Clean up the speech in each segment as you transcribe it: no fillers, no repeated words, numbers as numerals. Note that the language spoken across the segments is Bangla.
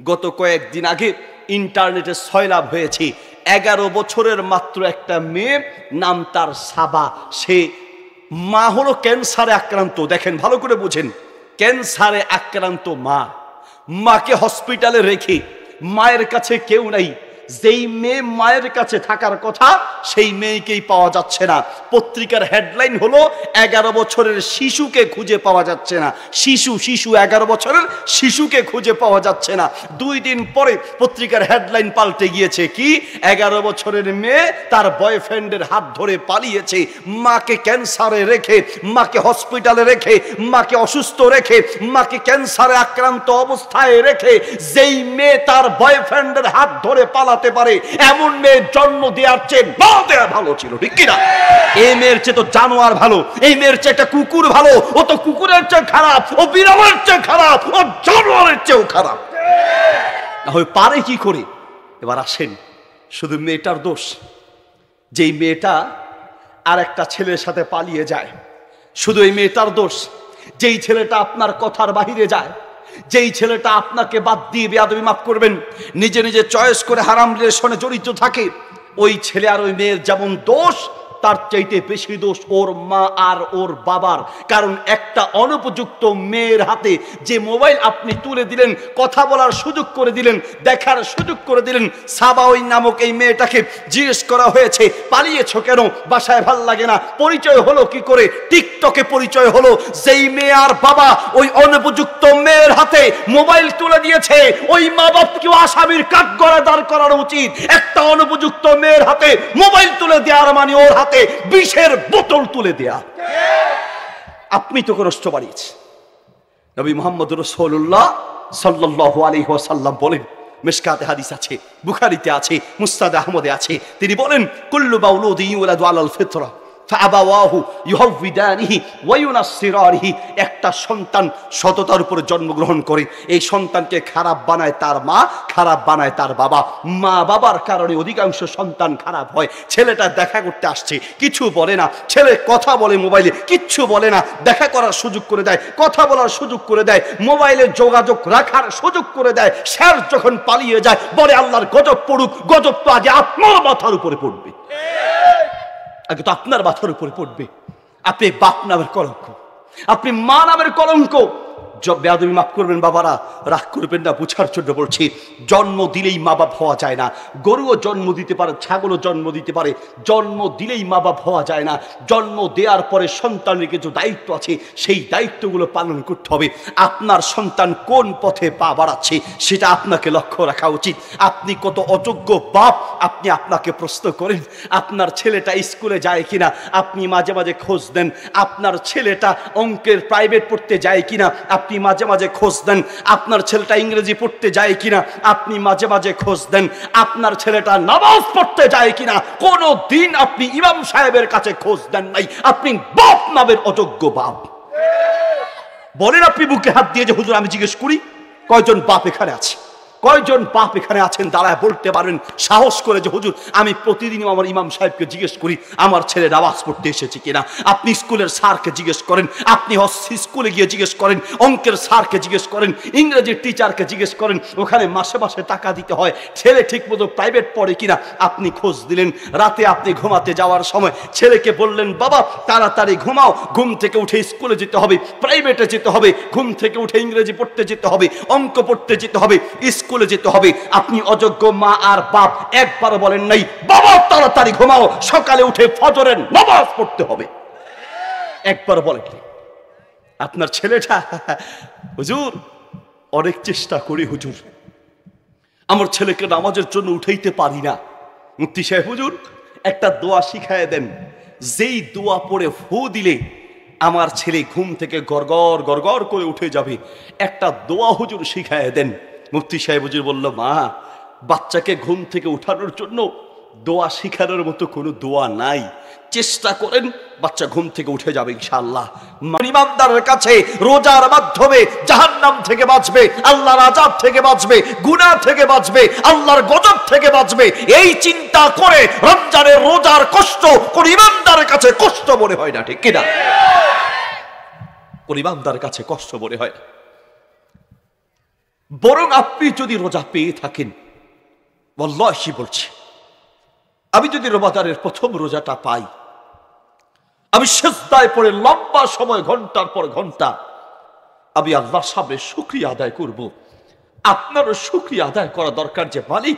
গত কয়েকদিন আগে ইন্টারনেটে সয়লাভ হয়েছে, 11 বছরের মাত্র একটা মেয়ে, নাম তার সাবা। সে মা হলো ক্যান্সারে আক্রান্ত। দেখেন ভালো করে বুঝেন, ক্যান্সারে আক্রান্ত মা, মাকে হসপিটালে রেখে, মায়ের কাছে কেউ নাই। যেই মেয়ে মায়ের কাছে থাকার কথা সেই মেয়েকেই পাওয়া যাচ্ছে না। পত্রিকার হেডলাইন হলো 11 বছরের শিশুকে খুঁজে পাওয়া যাচ্ছে না। শিশু 11 বছরের শিশুকে খুঁজে পাওয়া যাচ্ছে না। 2 দিন পরে পত্রিকার হেডলাইন পাল্টে গিয়েছে, কি 11 বছরের মেয়ে তার বয়ফ্রেন্ডের হাত ধরে পালিয়েছে। মাকে ক্যান্সারে রেখে, মাকে হসপিটালে রেখে, মাকে অসুস্থ রেখে, মাকে ক্যান্সারে আক্রান্ত অবস্থায় রেখে যেই মেয়ে তার বয়ফ্রেন্ডের হাত ধরে পালাতে পারে, এমন মেয়ে জন্ম দেওয়ার চেয়ে না দেওয়া ভালো ছিল, ঠিক কিনা? এই মেয়ের চেয়ে তো জানোয়ার ভালো, এই মেয়ের চেয়ে একটা কুকুর ভালো। ও তো কুকুরের চেয়ে খারাপ, ও বিড়ালের চেয়ে খারাপ, ও জানোয়ারের চেয়েও খারাপ। না হয় পারে কি করে? এবার আসেন, শুধু মেয়েটার দোষ। যেই মেয়েটা আর একটা ছেলের সাথে পালিয়ে যায়, শুধু এই মেয়েটার দোষ। যেই ছেলেটা আপনার কথার বাহিরে যায়, যেই ছেলেটা আপনাকে বাদ দিয়ে, বেয়াদবি মাফ করবেন, নিজে নিজে চয়েস করে হারাম রিলেশনে জড়িত থাকে, ওই ছেলে আর ওই মেয়ের যেমন দোষ, তার চাইতে বেশি দোষ ওর মা আর ওর বাবার। কারণ একটা অনুপযুক্ত মেয়ের হাতে যে মোবাইল আপনি তুলে দিলেন, কথা বলার সুযোগ করে দিলেন, দেখার সুযোগ করে দিলেন। সাবা ওই নামক এই মেয়েটাকে জিজ্ঞেস করা হয়েছে, পালিয়েছো কেন? বাসায় ভাল লাগে না। পরিচয় হলো কি করে? টিকটকে পরিচয় হলো। যেই মেয়ে আর বাবা ওই অনুপযুক্ত মেয়ের হাতে মোবাইল তুলে দিয়েছে, ওই মা বাপকেও আসামির কাঠগড়ায় দাঁড় করানো উচিত। একটা অনুপযুক্ত মেয়ের হাতে মোবাইল তুলে দেওয়ার মানে ওর হাতে বিষের বোতল তুলে দেয়া। আপনি তো কষ্ট বাড়িয়েছে। নবী মুহাম্মদ রাসূলুল্লাহ সাল্লাল্লাহু আলাইহি ওয়াসাল্লাম বলেন, মিশকাতে হাদিস আছে, বুখারীতে আছে, মুসনাদ আহমদে আছে, তিনি বলেন, কুল্লু মাউলুদিন ইউলাদু আলাল ফিতরা ফাআবাওয়াহু ইউহাউইদানিহি ওয়া ইউনাসসিরানিহি। একটা সন্তান সততার উপরে জন্মগ্রহণ করে, এই সন্তানকে খারাপ বানায় তার মা, খারাপ বানায় তার বাবা। মা বাবার কারণে অধিকাংশ সন্তান খারাপ হয়। ছেলেটা দেখা করতে আসছে, কিছু বলে না। ছেলে কথা বলে মোবাইলে, কিচ্ছু বলে না। দেখা করার সুযোগ করে দেয়, কথা বলার সুযোগ করে দেয়, মোবাইলে যোগাযোগ রাখার সুযোগ করে দেয়। শেষ যখন পালিয়ে যায়, বলে আল্লাহর গজব পড়ুক। গজব তো আগে আপনার মাথার উপরে পড়বে, আগে তো আপনার মাথার উপরে পড়বে। আপনি বাপ নামের কলঙ্ক, আপনি মা নামের কলঙ্ক। বেয়াদবি মাফ করবেন বাবারা, রাগ করবেন না, বুঝার জন্য বলছি। জন্ম দিলেই মা বাপ হওয়া যায় না। গরুও জন্ম দিতে পারে, ছাগলও জন্ম দিতে পারে, জন্ম দিলেই মা বাপ হওয়া যায় না। জন্ম দেওয়ার পরে সন্তানের কিছু দায়িত্ব আছে, সেই দায়িত্বগুলো পালন করতে হবে। আপনার সন্তান কোন পথে পা বাড়াচ্ছে সেটা আপনাকে লক্ষ্য রাখা উচিত। আপনি কত অযোগ্য বাপ, আপনি আপনাকে প্রশ্ন করেন। আপনার ছেলেটা স্কুলে যায় কিনা আপনি মাঝে মাঝে খোঁজ দেন। আপনার ছেলেটা অঙ্কের প্রাইভেট পড়তে যায় কিনা আপনি মাঝে মাঝে খোঁজ দেন। আপনার ছেলেটা ইংরেজি পড়তে যায় কিনা আপনি মাঝে মাঝে খোঁজ দেন। আপনার ছেলেটা নামাজ পড়তে যায় কিনা কোনো দিন আপনি ইমাম সাহেবের কাছে খোঁজ দেন নাই। আপনি বাপ নামের অযোগ্য বাপ। বলেন আপনি বুকে হাত দিয়ে যে হুজুর আমি জিজ্ঞেস করি, কয়জন বাপ এখানে আছে? কয়জন বাপ এখানে আছেন দাঁড়ায় বলতে পারেন সাহস করে যে হুজুর আমি প্রতিদিনই আমার ইমাম সাহেবকে জিজ্ঞেস করি আমার ছেলে নামাজ পড়তে এসেছে কিনা? আপনি স্কুলের স্যারকে জিজ্ঞেস করেন, আপনি স্কুলে গিয়ে জিজ্ঞেস করেন, অঙ্কের স্যারকে জিজ্ঞেস করেন, ইংরেজির টিচারকে জিজ্ঞেস করেন, ওখানে মাসে মাসে টাকা দিতে হয়, ছেলে ঠিক মতো প্রাইভেট পড়ে কিনা আপনি খোঁজ দিলেন। রাতে আপনি ঘুমাতে যাওয়ার সময় ছেলেকে বললেন বাবা তাড়াতাড়ি ঘুমাও, ঘুম থেকে উঠে স্কুলে যেতে হবে, প্রাইভেটে যেতে হবে, ঘুম থেকে উঠে ইংরেজি পড়তে যেতে হবে, অঙ্ক পড়তে যেতে হবে, স্কুলে যেতে হবে। আপনি অযোগ্য মা আর বাপ একবার বলেন নাই বাবা তাড়াতাড়ি ঘুমাও, সকালে উঠে ফজরের নামাজ পড়তে হবে, একবার বলেন। আপনার ছেলেটা হুজুর অনেক চেষ্টা করি হুজুর, আমার ছেলেকে নামাজের জন্য উঠাইতে পারি না। মুফতি সাহেব হুজুর একটা দোয়া শিখায় দেন, যেই দোয়া পড়ে ফু দিলে আমার ছেলে ঘুম থেকে গড়গড় গড়গড় করে উঠে যাবে, একটা দোয়া হুজুর শিখায় দেন। মুফতি সাহেব হুজুর বলল মা বাচ্চাকে ঘুম থেকে উঠানোর জন্য দোয়া শিখানোর মতো কোনো দোয়া নাই, চেষ্টা করেন বাচ্চা ঘুম থেকে উঠে যাবে ইনশাআল্লাহ। ইমানদারের কাছে রোজার মাধ্যমে জাহান্নাম থেকে বাঁচবে, আল্লাহর আযাব থেকে বাঁচবে, গুনাহ থেকে বাঁচবে, আল্লাহর গজব থেকে বাঁচবে, এই চিন্তা করে রমজানের রোজার কষ্ট কোন ইমানদারের কাছে কষ্ট মনে হয় না, ঠিক কিনা? কোন ইমানদারের কাছে কষ্ট মনে হয় না। বরং আপনি যদি রোজা পেয়ে থাকেন, ওয়াল্লাহি বলছি, আমি যদি রমাদানের প্রথম রোজাটা পাই, আমি সিজদায় পড়ে লম্বা সময় ঘন্টার পর ঘন্টা আমি আল্লাহর সামনে শুকরিয়া আদায় করব। আপনারও শুকরিয়া আদায় করা দরকার যে মালিক,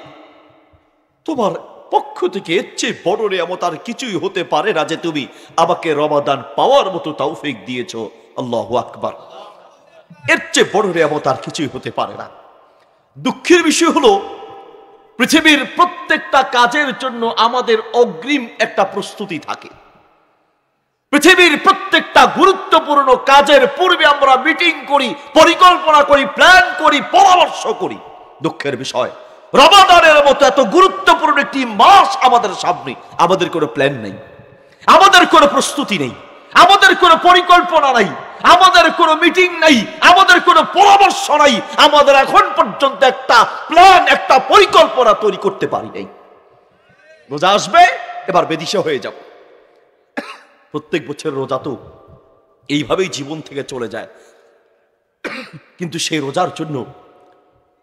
তোমার পক্ষ থেকে এর চেয়ে বড় নিয়ামত আর কিছুই হতে পারে না যে তুমি আমাকে রমাদান পাওয়ার মতো তৌফিক দিয়েছো। আল্লাহু আকবার। এর চেয়ে বড় নিয়ামত আর কিছুই হতে পারে না। দুঃখের বিষয় হলো, পৃথিবীর প্রত্যেকটা কাজের জন্য আমাদের অগ্রিম একটা প্রস্তুতি থাকে। পৃথিবীর প্রত্যেকটা গুরুত্বপূর্ণ কাজের পূর্বে আমরা মিটিং করি, পরিকল্পনা করি, প্ল্যান করি, পরামর্শ করি। দুঃখের বিষয়, রমাদানের মতো এত গুরুত্বপূর্ণ একটি মাস আমাদের সামনে, আমাদের কোনো প্ল্যান নেই, আমাদের কোনো প্রস্তুতি নেই, আমাদের কোনো পরিকল্পনা নাই, আমাদের কোনো মিটিং নাই, আমাদের কোনো পরামর্শ নাই, আমাদের এখন পর্যন্ত একটা প্ল্যান, একটা পরিকল্পনা তৈরি করতে পারি নাই। রোজা আসবে, এবার বেদিশা হয়ে যাব। প্রত্যেক বছর রোজা তো এইভাবেই জীবন থেকে চলে যায়, কিন্তু সেই রোজার জন্য,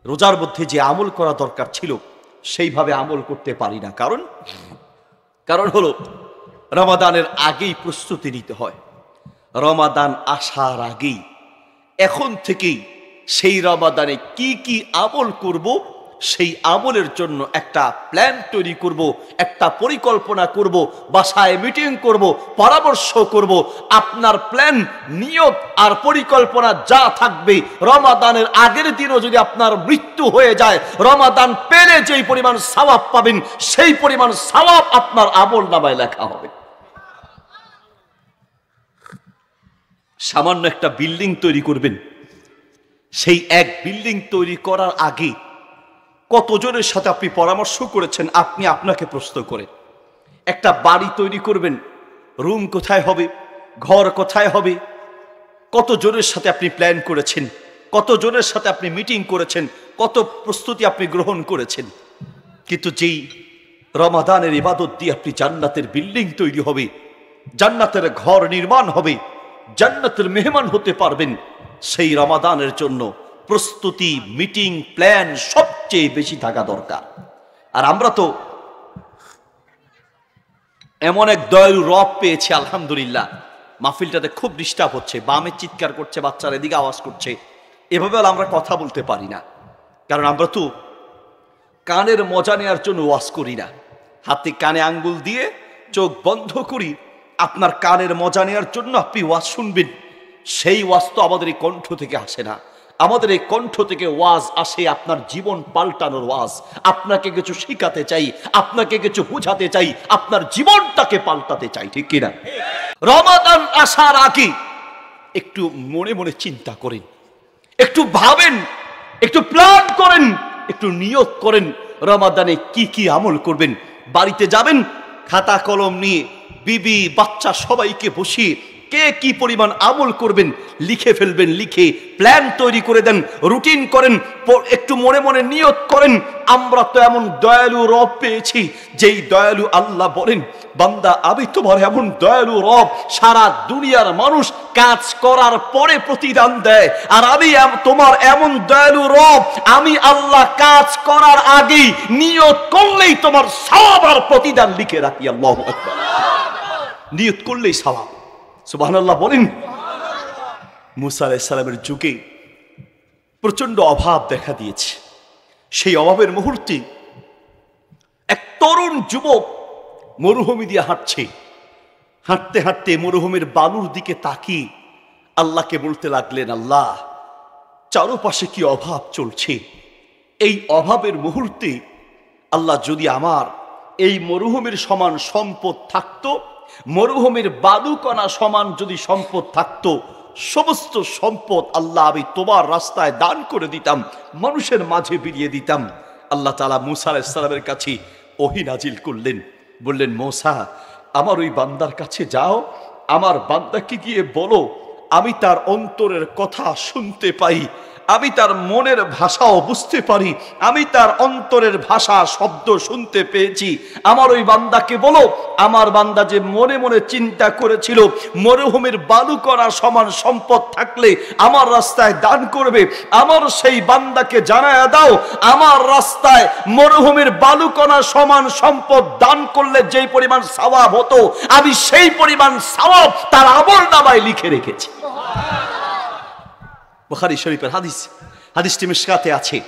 রোজার মধ্যে যে আমল করা দরকার ছিল সেইভাবে আমল করতে পারি না। কারণ হলো, রমাদানের আগেই প্রস্তুতি নিতে হয়। রমাদান আসার আগেই, এখন থেকেই সেই রমাদানে কি কি আমল করব, সেই আমলের জন্য একটা প্ল্যান তৈরি করব, একটা পরিকল্পনা করব, বাসায় মিটিং করব, পরামর্শ করব। আপনার প্ল্যান, নিয়ত আর পরিকল্পনা যা থাকবে, রমাদানের আগের দিনও যদি আপনার মৃত্যু হয়ে যায়, রমাদান পেলে যেই পরিমাণ সওয়াব পাবেন, সেই পরিমাণ সওয়াব আপনার আমল নামায় লেখা হবে। সামান্য একটা বিল্ডিং তৈরি করবেন, সেই এক বিল্ডিং তৈরি করার আগে কতজনের সাথে আপনি পরামর্শ করেছেন, আপনি আপনাকে প্রশ্ন করেন। একটা বাড়ি তৈরি করবেন, রুম কোথায় হবে, ঘর কোথায় হবে, কতজনের সাথে আপনি প্ল্যান করেছেন, কতজনের সাথে আপনি মিটিং করেছেন, কত প্রস্তুতি আপনি গ্রহণ করেছেন। কিন্তু যেই রমাদানের ইবাদত দিয়ে আপনি জান্নাতের বিল্ডিং তৈরি হবে, জান্নাতের ঘর নির্মাণ হবে, জান্নাতের মেহমান হতে পারবেন, সেই রমাদানের জন্য প্রস্তুতি, মিটিং, প্ল্যান সবচেয়ে বেশি থাকা দরকার। আর আমরা তো এমন এক দয়ালু রব পেয়েছি, আলহামদুলিল্লাহ। মাহফিলটাতে খুব ডিস্টার্ব হচ্ছে, বামে চিৎকার করছে, বাচ্চারা এদিকে আওয়াজ করছে, এভাবে আমরা কথা বলতে পারি না। কারণ আমরা তো কানের মজা নেওয়ার জন্য ওয়াজ করি না, হাতে কানে আঙ্গুল দিয়ে চোখ বন্ধ করি, আপনার কানের মজা নেওয়ার জন্য আপনি ওয়াজ শুনবেন। সেই ওয়াজ তো আমাদের এই কণ্ঠ থেকে আসে না, আমাদের এই কণ্ঠ থেকে ওয়াজ আসে আপনার জীবন পাল্টানোর ওয়াজ। আপনাকে কিছু শিখাতে চাই, আপনাকে কিছু বুঝাতে চাই, আপনার জীবনটাকে পাল্টাতে চাই, ঠিক কিনা? রমাদান আসার আগে একটু মনে মনে চিন্তা করেন, একটু ভাবেন, একটু প্ল্যান করেন, একটু নিয়ত করেন রমাদানে কি কি আমল করবেন। বাড়িতে যাবেন, খাতা কলম নিয়ে বিবি বাচ্চা সবাইকে বসিয়ে কে কি পরিমাণ আমল করবেন লিখে ফেলবেন, লিখে প্ল্যান তৈরি করে দেন, রুটিন করেন, একটু মনে মনে নিয়ত করেন। আমরা তো এমন দয়ালু রব পেয়েছি, যেই দয়ালু আল্লাহ বলেন, বান্দা আমি তোমার এমন দয়ালু রব, সারা দুনিয়ার মানুষ কাজ করার পরে প্রতিদান দেয়, আর আমি তোমার এমন দয়ালু রব, আমি আল্লাহ কাজ করার আগেই নিয়ত করলেই তোমার সওয়াব আর প্রতিদান লিখে রাখি। আল্লাহু আকবার। নিয়ত করলেই সওয়াব। সুবহানাল্লাহ বলেন। মুসা আলাইহিস সালামের যুগে প্রচন্ড অভাব দেখা দিয়েছে। সেই অভাবের মুহূর্তে এক তরুণ যুবক মরুভূমি দিয়ে হাঁটছে, হাঁটতে হাঁটতে মরুভূমির বালুর দিকে তাকিয়ে আল্লাহকে বলতে লাগলেন, আল্লাহ চারপাশে কি অভাব চলছে, এই অভাবের মুহূর্তে আল্লাহ যদি আমার এই মরুভূমির সমান সম্পদ থাকতো, মরুভূমির বালুকণা সমান যদি সম্পদ থাকতো, সমস্ত সম্পদ আল্লাহ আমি তোমার রাস্তায় দান করে দিতাম, মানুষের মাঝে বিলিয়ে দিতাম। আল্লাহ তাআলা মুসা আলাইহিস সালামের কাছে ওহী নাজিল করলেন, বললেন, মুসা আমার ওই বান্দার কাছে যাও, আমার বান্দাকে গিয়ে বলো আমি তার অন্তরের কথা শুনতে পাই, আমি তার মনের ভাষাও বুঝতে পারি, আমি তার অন্তরের ভাষা শব্দ শুনতে পেয়েছি। আমার ওই বান্দাকে বলো, আমার বান্দা যে মনে মনে চিন্তা করেছিল মরুভূমির বালু করা সমান সম্পদ থাকলে আমার রাস্তায় দান করবে, আমার সেই বান্দাকে জানায়া দাও আমার রাস্তায় মরুভূমির বালু কণা সমান সম্পদ দান করলে যেই পরিমাণ সওয়াব হতো আমি সেই পরিমাণ সওয়াব তার আমলনামায় লিখে রেখেছি। বুখারী শরীফের হাদিস, হাদিসটি মিশকাতে আছে,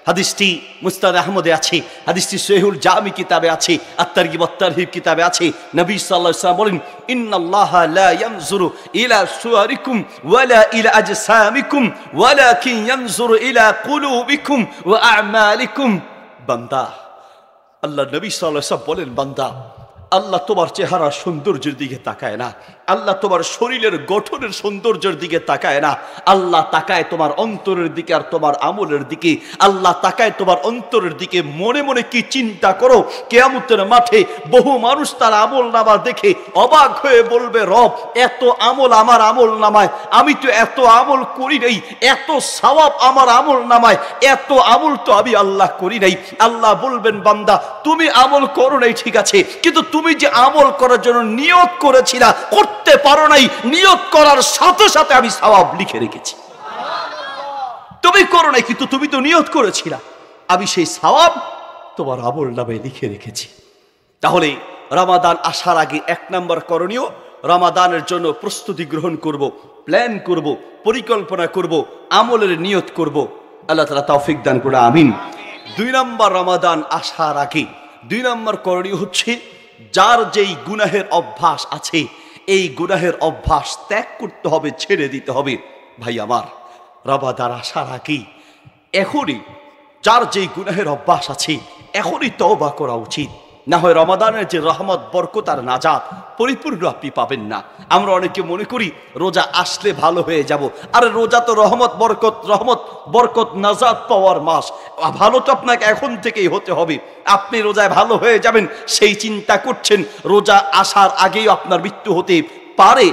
হাদিসটি মুসনাদ আহমদে আছে, হাদিসটি সহিহুল জামি কিতাবে আছে, আত-তারগিব ওয়াত-তারহিব কিতাবে আছে। নবী সাল্লাল্লাহু আলাইহি ওয়াসাল্লাম বলেন, ইন্নাল্লাহা লা ইয়ানজুরু ইলা সুওয়ারিকুম ওয়ালা ইলা আজসামিকুম ওয়ালাকিন ইয়ানজুরু ইলা কুলুবিকুম ওয়া আ'মালিকুম। বান্দা, আল্লাহ নবী সাল্লাল্লাহু আলাইহি ওয়াসাল্লাম বলেন, বান্দা, আল্লাহ তোমার চেহারা সৌন্দর্যের দিকে তাকায় না, আল্লাহ তোমার শরীরের গঠনের সৌন্দর্যের দিকে তাকায় না, আল্লাহ তাকায় তোমার অন্তরের দিকে আর তোমার আমলের দিকে। আল্লাহ তাকায় তোমার অন্তরের দিকে। মনে মনে কি চিন্তা করো, কিয়ামতের মাঠে বহু মানুষ তার আমল নামা দেখে অবাক হয়ে বলবে, রব এত আমল আমার আমল নামায়, আমি তো এত আমল করি নাই, এত সওয়াব আমার আমল নামায়, এত আমল তো আমি আল্লাহ করি নাই। আল্লাহ বলবেন, বান্দা তুমি আমল করো নাই ঠিক আছে, কিন্তু তুমি যে আমল করার জন্য নিয়ত করেছিলা করতে পারো নাই, নিয়ত করার সাথে সাথে আমি সওয়াব লিখে রেখেছি। তুমি করো নাই কিন্তু তুমি তো নিয়ত করেছিলা, আমি সেই সওয়াব তোমার আমল নামে লিখে রেখেছি। তাহলে রমাদান আসার আগে 1 নম্বর করণীয়, রমাদানের জন্য প্রস্তুতি গ্রহণ করব, প্ল্যান করব, পরিকল্পনা করব, আমলের নিয়ত করব। আল্লাহ তাআলা তৌফিক দান করে আমিন। 2 নম্বর, রমাদান আসার আগে 2 নম্বর করণীয় হচ্ছে, যার যেই গুনাহের অভ্যাস আছে এই গুনাহের অভ্যাস ত্যাগ করতে হবে, ছেড়ে দিতে হবে। ভাই আমার, রমাদান আসার আগে এখনই যার যেই গুনাহের অভ্যাস আছে এখনই তওবা করা উচিত, না হয় রমাদানের যে রহমত বরকত আর নাজাত পরিপূর্ণ আপনি পাবেন না। আমরা অনেকে মনে করি রোজা আসলে ভালো হয়ে যাব, আরে রোজা তো রহমত বরকত নাজাত পাওয়ার মাস। ভালো তো আপনাকে এখন থেকেই হতে হবে। আপনি রোজায় ভালো হয়ে যাবেন সেই চিন্তা করছেন, রোজা আসার আগেই আপনার মৃত্যু হতে পারে,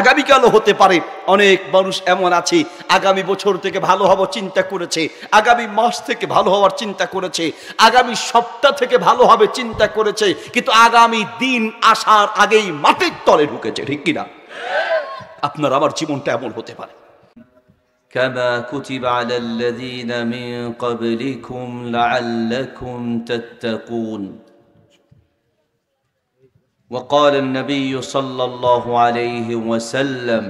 আগামীকালও হতে পারে। অনেক মানুষ এমন আছে আগামী বছর থেকে ভালো হওয়ার চিন্তা করেছে, আগামী মাস থেকে ভালো হওয়ার চিন্তা করেছে, আগামী সপ্তাহ থেকে ভালো হবে চিন্তা করেছে, কিন্তু আগামী দিন আসার আগেই মাটির তলে ঢুকেছে। ঠিক কিনা? আপনার আমার জীবনটা এমন হতে পারে। কামা কুতিবা আলাল্লাযীনা মিন ক্বাবলিকুম লাআল্লাকুম তাত্তাকুন। وقال النبي صلى الله عليه وسلم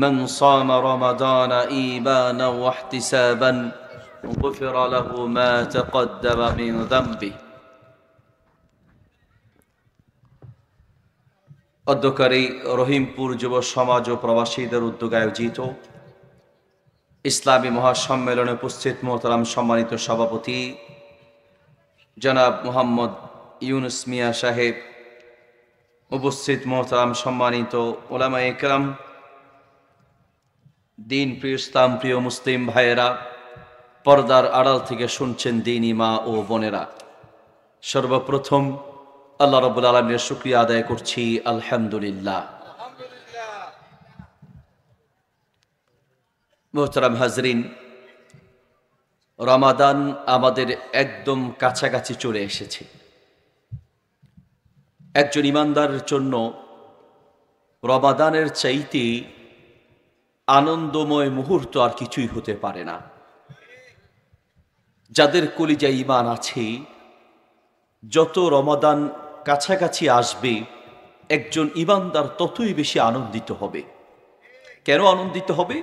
من صام رمضان إيمانا واحتسابا غفر له ما تقدم من ذنبه। অধ্যকারী রহিমপুর যুব সমাজ ও প্রবাসীদের উদ্যোগে আয়োজিত ইসলামী মহাসম্মেলনে উপস্থিত মোহতারাম সম্মানিত সভাপতি জনাব মোহাম্মদ ইউনুস মিয়া সাহেব, উপস্থিত মোহতারাম সম্মানিত ওলামায়ে কেরাম, দিন প্রিয় ইসলাম প্রিয় মুসলিম ভাইয়েরা, পর্দার আড়াল থেকে শুনছেন দিনী মা ও বোনেরা, সর্বপ্রথম আল্লাহ রাব্বুল আলামিনের শুকরিয়া আদায় করছি, আলহামদুলিল্লাহ। মোহতারাম হাজরিন, রমাদান আমাদের একদম কাছাকাছি চলে এসেছে। একজন ইমানদারের জন্য রমাদানের চাইতে আনন্দময় মুহূর্ত আর কিছুই হতে পারে না। যাদের কলিজায় ঈমান আছে, যত রমাদান কাছাকাছি আসবে একজন ঈমানদার ততই বেশি আনন্দিত হবে। কেন আনন্দিত হবে?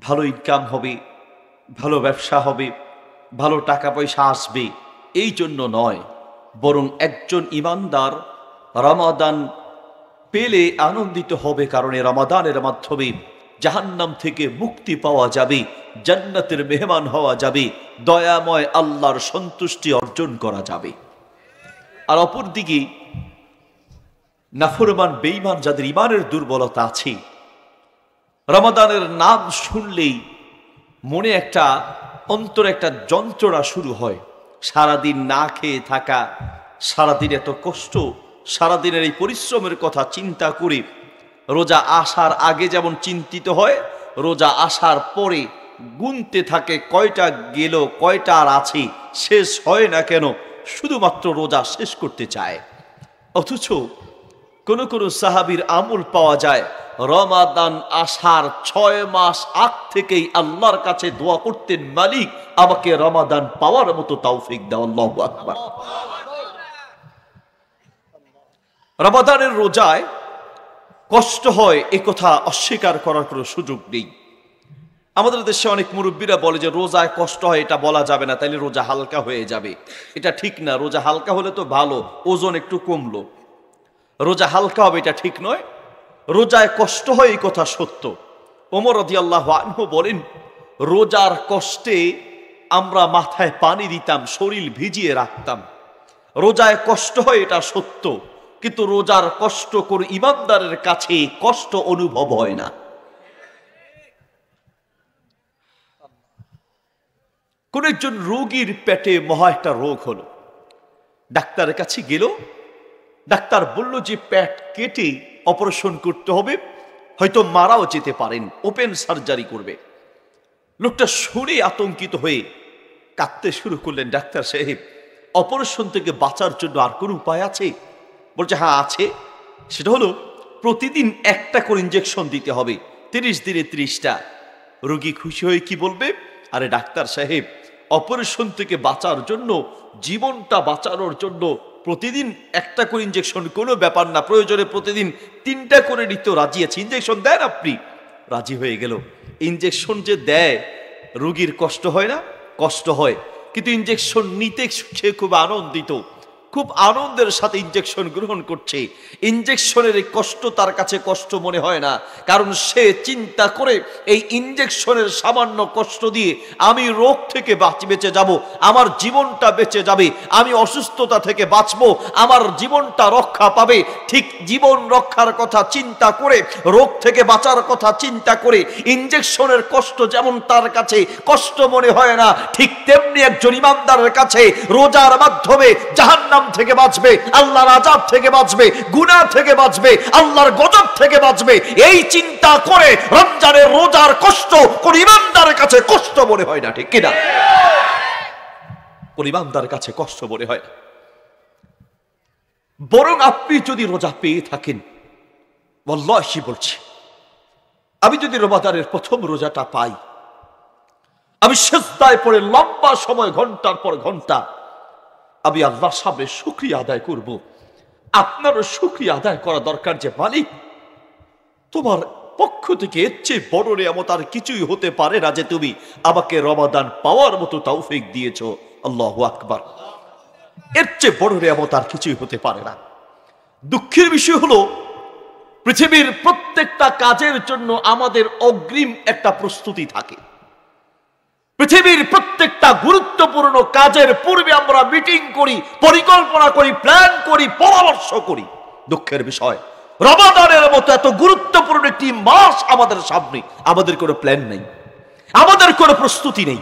ভালো ইনকাম হবে, ভালো ব্যবসা হবে, ভালো টাকা পয়সা আসবে, এই জন্য নয়, বরং একজন ঈমানদার রমাদান পেলে আনন্দিত হবে কারণ রমাদানের মাধ্যমে জাহান্নাম থেকে মুক্তি পাওয়া যাবে, জান্নাতের মেহমান হওয়া যাবে, দয়াময় আল্লাহর সন্তুষ্টি অর্জন করা যাবে। আর অপরদিকে নাফরমান বেঈমান যাদের ঈমানের দুর্বলতা আছে, রমাদানের নাম শুনলেই মনে একটা অন্তরে একটা যন্ত্রণা শুরু হয়। সারাদিন না খেয়ে থাকা, সারাদিন এত কষ্ট, সারাদিনের এই পরিশ্রমের কথা চিন্তা করে রোজা আসার আগে যেমন চিন্তিত হয়, রোজা আসার পরে গুনতে থাকে কয়টা গেল কয়টা আর আছে, শেষ হয় না কেন, শুধুমাত্র রোজা শেষ করতে চায়। অথচ কোন কোন সাহাবীর আমল পাওয়া যায় রমাদান আসার 6 মাস আগ থেকেই আল্লাহর কাছে দোয়া করতেন, মালিক আমাকে রমাদান পাওয়ার মতো তৌফিক দাও। আল্লাহু আকবার। রমাদানের রোজায় কষ্ট হয় এ কথা অস্বীকার করার কোনো সুযোগ নেই। আমাদের দেশে অনেক মুরব্বীরা বলে যে রোজায় কষ্ট হয়, এটা বলা যাবে না, তাইলে রোজা হালকা হয়ে যাবে। এটা ঠিক না। রোজা হালকা হলে তো ভালো, ওজন একটু কমলো, রোজা হালকা হবে এটা ঠিক নয়। রোজায় কষ্ট হয় এই কথা সত্য। ওমর রাদিয়াল্লাহু আনহু বলেন, রোজার কষ্টে আমরা মাথায় পানি দিতাম, শরীর ভিজিয়ে রাখতাম। রোজায় কষ্ট হয় এটা সত্য, কিন্তু রোজার কষ্ট করে ইমানদারের কাছে কষ্ট অনুভব হয় না। কোন একজন রোগীর পেটে মহা একটা রোগ হলো, ডাক্তারের কাছে গেল। ডাক্তার বলল যে পেট কেটে অপারেশন করতে হবে, হয়তো মারাও যেতে পারেন, ওপেন সার্জারি করবে। লোকটা শুনে আতঙ্কিত হয়ে কাঁদতে শুরু করলেন, ডাক্তার সাহেব অপারেশন থেকে বাঁচার জন্য আর কোনো উপায় আছে? বলছে হ্যাঁ আছে, সেটা হলো প্রতিদিন একটা করে ইঞ্জেকশন দিতে হবে, 30 দিনে 30টা। রোগী খুশি হয়ে কি বলবে, আরে ডাক্তার সাহেব অপারেশন থেকে বাঁচার জন্য, জীবনটা বাঁচানোর জন্য প্রতিদিন একটা করে ইঞ্জেকশন কোনো ব্যাপার না, প্রয়োজনে প্রতিদিন 3টা করে নিতে রাজি আছে, ইঞ্জেকশন দেন আপনি। রাজি হয়ে গেল। ইঞ্জেকশন যে দেয় রোগীর কষ্ট হয় না? কষ্ট হয়, কিন্তু ইঞ্জেকশন নিতে সে খুব আনন্দিত, খুব আনন্দের সাথে ইঞ্জেকশন গ্রহণ করছে। ইঞ্জেকশনের এই কষ্ট তার কাছে কষ্ট মনে হয় না, কারণ সে চিন্তা করে এই ইঞ্জেকশনের সামান্য কষ্ট দিয়ে আমি রোগ থেকে বেঁচে যাব, আমার জীবনটা বেঁচে যাবে, আমি অসুস্থতা থেকে বাঁচবো, আমার জীবনটা রক্ষা পাবে। ঠিক জীবন রক্ষার কথা চিন্তা করে, রোগ থেকে বাঁচার কথা চিন্তা করে ইঞ্জেকশনের কষ্ট যেমন তার কাছে কষ্ট মনে হয় না, ঠিক তেমনি একজন ইমানদারের কাছে রোজার মাধ্যমে জাহান্নাম থেকে বাঁচবে, আল্লাহর আযাব থেকে বাঁচবে, গুনাহ থেকে বাঁচবে, আল্লাহর গজব থেকে বাঁচবে, এই চিন্তা করে রমজানের রোজার কষ্ট কোন ইমানদারের কাছে কষ্ট মনে হয় না, ঠিক কিনা? কোন ইমানদারের কাছে কষ্ট মনে হয় না। বরং আপনি যদি রোজা পেয়ে থাকেন, ওয়াল্লাহি বলছি, আমি যদি রমাদানের প্রথম রোজাটা পাই, আমি সিজদায় পড়ে লম্বা সময় ঘন্টার পর ঘন্টা আমি আল্লাহর সামনে শুকরিয়া আদায় করব। আপনারও শুকরিয়া আদায় করা দরকার যে মালিক তোমার পক্ষ থেকে এর চেয়ে বড় নিয়ামত আর কিছুই হতে পারে না যে তুমি আমাকে রমাদান পাওয়ার মতো তৌফিক দিয়েছো। আল্লাহু আকবার। এর চেয়ে বড় নিয়ামত আর কিছুই হতে পারে না। দুঃখের বিষয় হলো পৃথিবীর প্রত্যেকটা কাজের জন্য আমাদের অগ্রিম একটা প্রস্তুতি থাকে। পৃথিবীর প্রত্যেকটা গুরুত্বপূর্ণ কাজের পূর্বে আমরা মিটিং করি, পরিকল্পনা করি, প্ল্যান করি, পরামর্শ করি। দুঃখের বিষয় রমাদানের মতো এত গুরুত্বপূর্ণ একটি মাস আমাদের সামনে, আমাদের কোনো প্ল্যান নেই, আমাদের কোনো প্রস্তুতি নেই,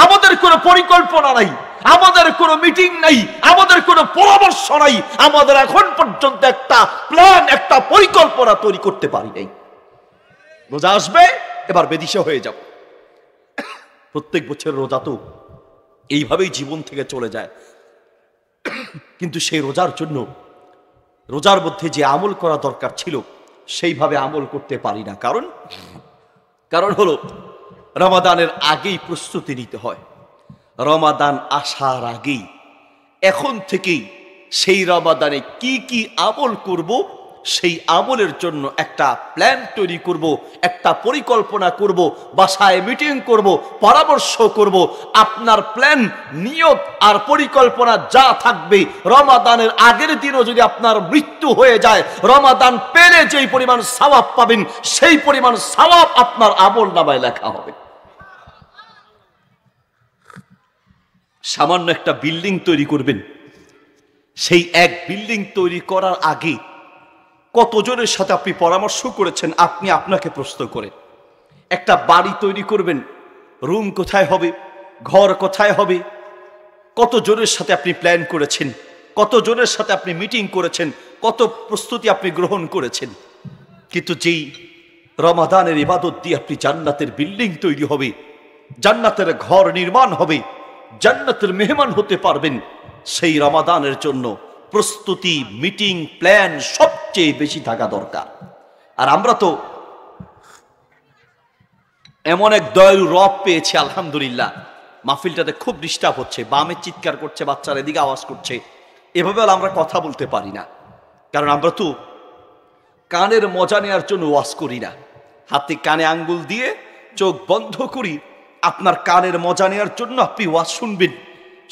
আমাদের কোনো পরিকল্পনা নাই, আমাদের কোনো মিটিং নাই, আমাদের কোনো পরামর্শ নাই, আমাদের এখন পর্যন্ত একটা প্ল্যান, একটা পরিকল্পনা তৈরি করতে পারি নাই। রোজা আসবে, এবার বেদিশা হয়ে যাব। প্রত্যেক বছর রোজা তো এইভাবেই জীবন থেকে চলে যায়, কিন্তু সেই রোজার জন্য, রোজার মধ্যে যে আমল করা দরকার ছিল সেইভাবে আমল করতে পারি না। কারণ হলো রমাদানের আগেই প্রস্তুতি নিতে হয়। রমাদান আসার আগেই, এখন থেকেই সেই রমাদানে কি কি আমল করব, সেই আমলের জন্য একটা প্ল্যান তৈরি করব, একটা পরিকল্পনা করব, বাসায় মিটিং করব, পরামর্শ করব। আপনার প্ল্যান, নিয়ত আর পরিকল্পনা যা থাকবে, রমাদানের আগের দিনও যদি আপনার মৃত্যু হয়ে যায়, রমাদান পেলে যেই পরিমাণ সওয়াব পাবেন, সেই পরিমাণ সওয়াব আপনার আমল নামায় লেখা হবে। সামান্য একটা বিল্ডিং তৈরি করবেন, সেই এক বিল্ডিং তৈরি করার আগে কতজনের সাথে আপনি পরামর্শ করেছেন, আপনি আপনাকে প্রশ্ন করেন। একটা বাড়ি তৈরি করবেন, রুম কোথায় হবে, ঘর কোথায় হবে, কতজনের সাথে আপনি প্ল্যান করেছেন, কতজনের সাথে আপনি মিটিং করেছেন, কত প্রস্তুতি আপনি গ্রহণ করেছেন। কিন্তু যেই রমাদানের ইবাদত দিয়ে আপনি জান্নাতের বিল্ডিং তৈরি হবে, জান্নাতের ঘর নির্মাণ হবে, জান্নাতের মেহমান হতে পারবেন। সেই রমাদানের জন্য প্রস্তুতি, মিটিং, প্ল্যান সবচেয়ে বেশি থাকা দরকার। আর আমরা তো এমন এক দয়ালু রব পেয়েছি আলহামদুলিল্লাহ, মাহফিলটাতে খুব ডিস্টার্ব হচ্ছে, বামে চিৎকার করছে, বাচ্চারা এদিকে আওয়াজ করছে, এভাবে আমরা কথা বলতে পারি না। কারণ আমরা তো কানের মজা নেওয়ার জন্য ওয়াজ করি না, হাতে কানে আঙ্গুল দিয়ে চোখ বন্ধ করি, আপনার কানের মজা নেওয়ার জন্য আপনি ওয়াজ শুনবেন।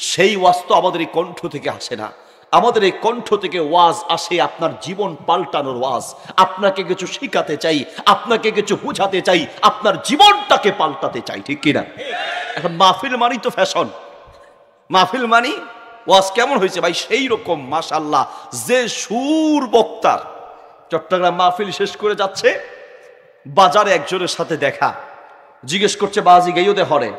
সেই ওয়াজ তো আমাদের এই কণ্ঠ থেকে আসে না, আমাদের এই কণ্ঠ থেকে ওয়াজ আসে আপনার জীবন পাল্টানোর ওয়াজ। আপনাকে কিছু শিখাতে চাই, আপনাকে কিছু বোঝাতে চাই, আপনার জীবনটাকে পাল্টাতে চাই, ঠিক কিনা? এখন মাহফিল মানি তো ফ্যাশন, মাহফিল মানি ওয়াজ কেমন হয়েছে ভাই সেই রকম মাশাআল্লাহ। যে সুর বক্তার, চট্টগ্রাম মাহফিল শেষ করে যাচ্ছে, বাজারে একজনের সাথে দেখা, জিজ্ঞেস করছে বাজি গাইও দে হরে,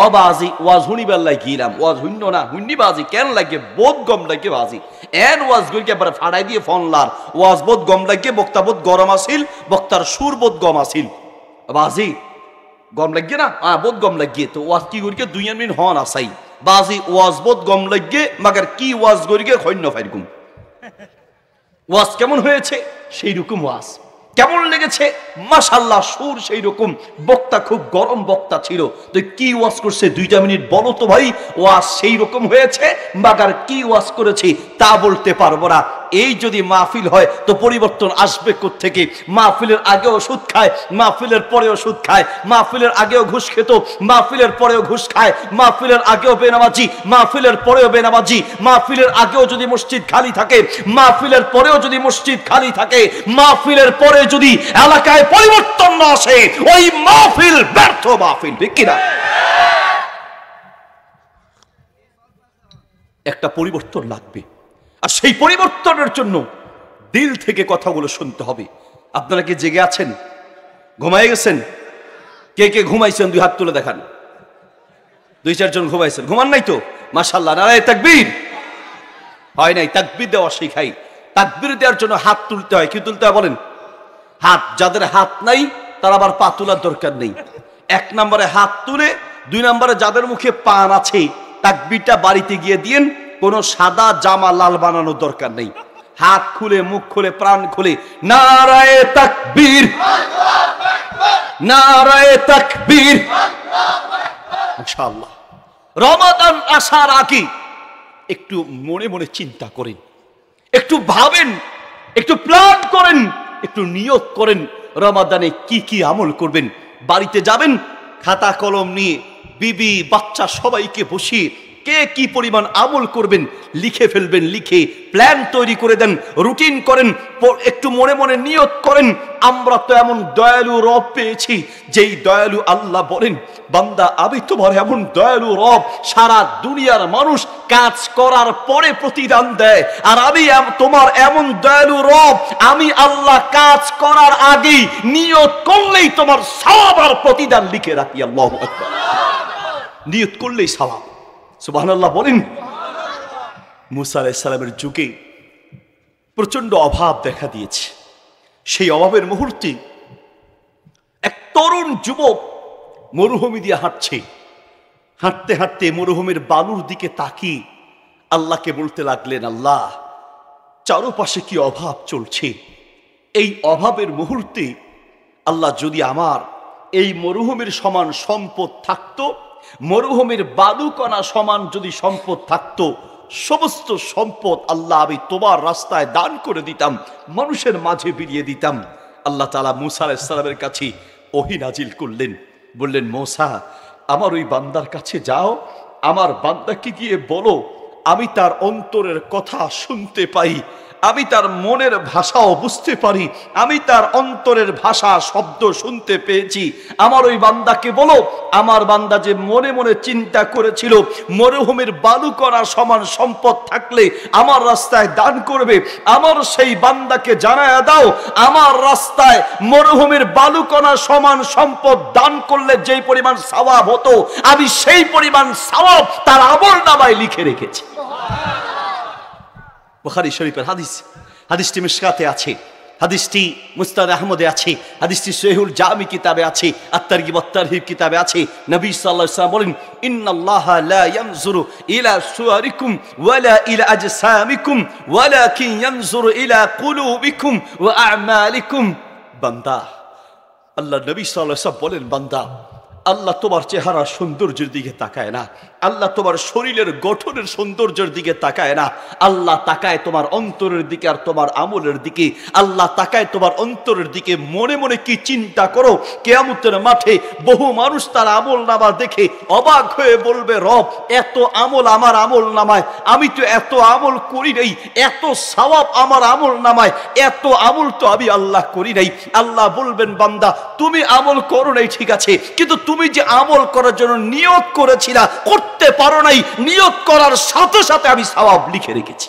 অবাজি ওয়াজ হুনিবার লাগিলাম, ওয়াজ হুন্য না হুন্নি বাজি কেন লাগে, বোধ গম লাগে বাজি এন ওয়াজ গইকে এবারে ফাড়াই দিয়ে ফোনলার, ওয়াজ বোধ গম লাগে, বক্তা বোধ গরম আসিল, বক্তার সুর বোধ গম আসিল, বাজি গম লাগিয়ে না বোধ গম লাগিয়ে, তো ওয়াজ কি করিকে দুই মিনিট হন আসাই বাজি ওয়াজ বোধ গম লাগিয়ে, মাগার কি ওয়াজ করিকে খৈন্য ফাইরগুম। ওয়াজ কেমন হয়েছে সেই রকম ওয়াজ, কেমন লেগেছে মাশাআল্লাহ, সুর সেই রকম, বক্তা খুব গরম বক্তা ছিল, তো কি ওয়াজ করছে 2 মিনিট বলো তো ভাই, ওয়াজ সেই রকম হয়েছে, মাগার কি ওয়াজ করেছি তা বলতে পারবো না। এই যদি মাহফিল হয় তো পরিবর্তন আসবে কোত্থেকে? মাহফিলের আগেও সুদ খায়, মাহফিলের পরেও সুদ খায়, মাহফিলের আগেও ঘুষ খেত, মাহফিলের পরেও ঘুষ খায়, মাহফিলের আগেও বেনামাজি, মাহফিলের পরেও বেনামাজি, মাহফিলের আগেও যদি মসজিদ খালি থাকে, মাহফিলের পরেও যদি মসজিদ খালি থাকে, মাহফিলের পরে যদি এলাকায় পরিবর্তন না আসে, ওই মাহফিল ব্যর্থ মাহফিল, ঠিক কিনা? একটা পরিবর্তন লাগবে, আর সেই পরিবর্তনের জন্য দিল থেকে কথাগুলো শুনতে হবে। আপনারা কি জেগে আছেন? ঘুমাই গেছেন? কে কে ঘুমাইছেন 2 হাত তুলে দেখান। 2-4 জন ঘুমাইছেন, ঘুমান নাই তো মাশাআল্লাহ, নারায়ে তাকবীর। হয় নাই, তাকবীর দেওয়া শিখাই। তাকবীর দেওয়ার জন্য হাত তুলতে হয়, কি তুলতে হয় বলেন? হাত। যাদের হাত নাই তারা আবার পা তোলার দরকার নেই। 1 নম্বরে হাত তুলে, 2 নম্বরে যাদের মুখে পান আছে তাকবীরটা বাড়িতে গিয়ে দিয়েন, কোনো সাদা জামা লাল বানানোর দরকার নেই। হাত খুলে, মুখ খুলে, প্রাণ খুলে নারায়ে তাকবীর, নারায়ে তাকবীর। মাশাআল্লাহ। রমাদান আসার আগে একটু মনে মনে চিন্তা করেন, একটু ভাবেন, একটু প্ল্যান করেন, একটু নিয়ত করেন রমাদানে কি কি আমল করবেন। বাড়িতে যাবেন, খাতা কলম নিয়ে বিবি বাচ্চা সবাইকে বসিয়ে কে কি পরিমাণ আমল করবেন লিখে ফেলবেন, লিখে প্ল্যান তৈরি করে দেন, রুটিন করেন, একটু মনে মনে নিয়ত করেন। আমরা তো এমন দয়ালু রব পেয়েছি, যেই দয়ালু আল্লাহ বলেন, বান্দা আমি তোমার এমন দয়ালু রব, সারা দুনিয়ার মানুষ কাজ করার পরে প্রতিদান দেয়, আর আমি তোমার এমন দয়ালু রব, আমি আল্লাহ কাজ করার আগেই নিয়ত করলেই তোমার সওয়াব আর প্রতিদান লিখে রাখি। আল্লাহু আকবার। নিয়ত করলেই সওয়াব। সুবহানাল্লাহ বলেন। মুসা আলাইহিস সালামের যুগে প্রচন্ড অভাব দেখা দিয়েছে। সেই অভাবের মুহূর্তে এক তরুণ যুবক মরুভূমি দিয়ে হাঁটছে, হাঁটতে হাঁটতে মরুভূমির বালুর দিকে তাকিয়ে আল্লাহকে বলতে লাগলেন, আল্লাহ চারপাশে কি অভাব চলছে, এই অভাবের মুহূর্তে আল্লাহ যদি আমার এই মরুভূমির সমান সম্পদ থাকতো, মরুভূমির বালুকণা সমান যদি সম্পদ থাকতো, সমস্ত সম্পদ আল্লাহ আমি তোমার রাস্তায় দান করে দিতাম, মানুষের মাঝে বিলিয়ে দিতাম। আল্লাহ তাআলা মুসা আলাইহিস সালামের কাছে ওহী নাজিল করলেন, বললেন, মুসা আমার ওই বান্দার কাছে যাও, আমার বান্দাকে গিয়ে বলো আমি তার অন্তরের কথা শুনতে পাই, আমি তার মনের ভাষাও বুঝতে পারি, আমি তার অন্তরের ভাষা শব্দ শুনতে পেয়েছি। আমার ওই বান্দাকে বলো, আমার বান্দা যে মনে মনে চিন্তা করেছিল মরুভূমির বালুকণা সমান সম্পদ থাকলে আমার রাস্তায় দান করবে, আমার সেই বান্দাকে জানায়া দাও, আমার রাস্তায় মরুভূমির বালুকণা সমান সম্পদ দান করলে যেই পরিমাণ সওয়াব হতো, আমি সেই পরিমাণ সওয়াব তার আমলনামায় লিখে রেখেছি। বুখারী শরীফের হাদিস, হাদিসটি মিশকাতে আছে। হাদিসটি মুসনাদ আহমদে আছে, হাদিসটি সহিহুল জামি কিতাবে আছে, আত-তারগিব ওয়াত-তারহিব কিতাবে আছে। নবী সাল্লাল্লাহু আলাইহি ওয়াসাল্লাম বলেন, ইন্নাল্লাহা লা ইয়ানজুরু ইলা সুওয়ারিকুম ওয়ালা ইলা আজসামিকুম ওয়ালাকিন ইয়ানজুরু ইলা কুলুবিকুম ওয়া আ'মালিকুম। বান্দা, আল্লাহ নবী সাল্লাল্লাহু আলাইহি ওয়াসাল্লাম বলেন, বান্দা, আল্লাহ তোমার চেহারা সৌন্দর্যের দিকে তাকায় না, আল্লাহ তোমার শরীরের গঠনের সৌন্দর্যের দিকে তাকায় না, আল্লাহ তাকায় তোমার অন্তরের দিকে আর তোমার আমলের দিকে। আল্লাহ তাকায় তোমার অন্তরের দিকে। মনে মনে কি চিন্তা করো, কিয়ামতের মাঠে বহু মানুষ তার আমল নামা দেখে অবাক হয়ে বলবে, রব এত আমল আমার আমল নামায়, আমি তো এত আমল করি নাই, এত সওয়াব আমার আমল নামায়, এত আমল তো আমি আল্লাহ করি নাই। আল্লাহ বলবেন, বান্দা তুমি আমল করো নাই ঠিক আছে, কিন্তু তুমি যে আমল করার জন্য নিয়ত করেছিলা করতে পারো নাই, নিয়ত করার সাথে সাথে আমি সওয়াব লিখে রেখেছি।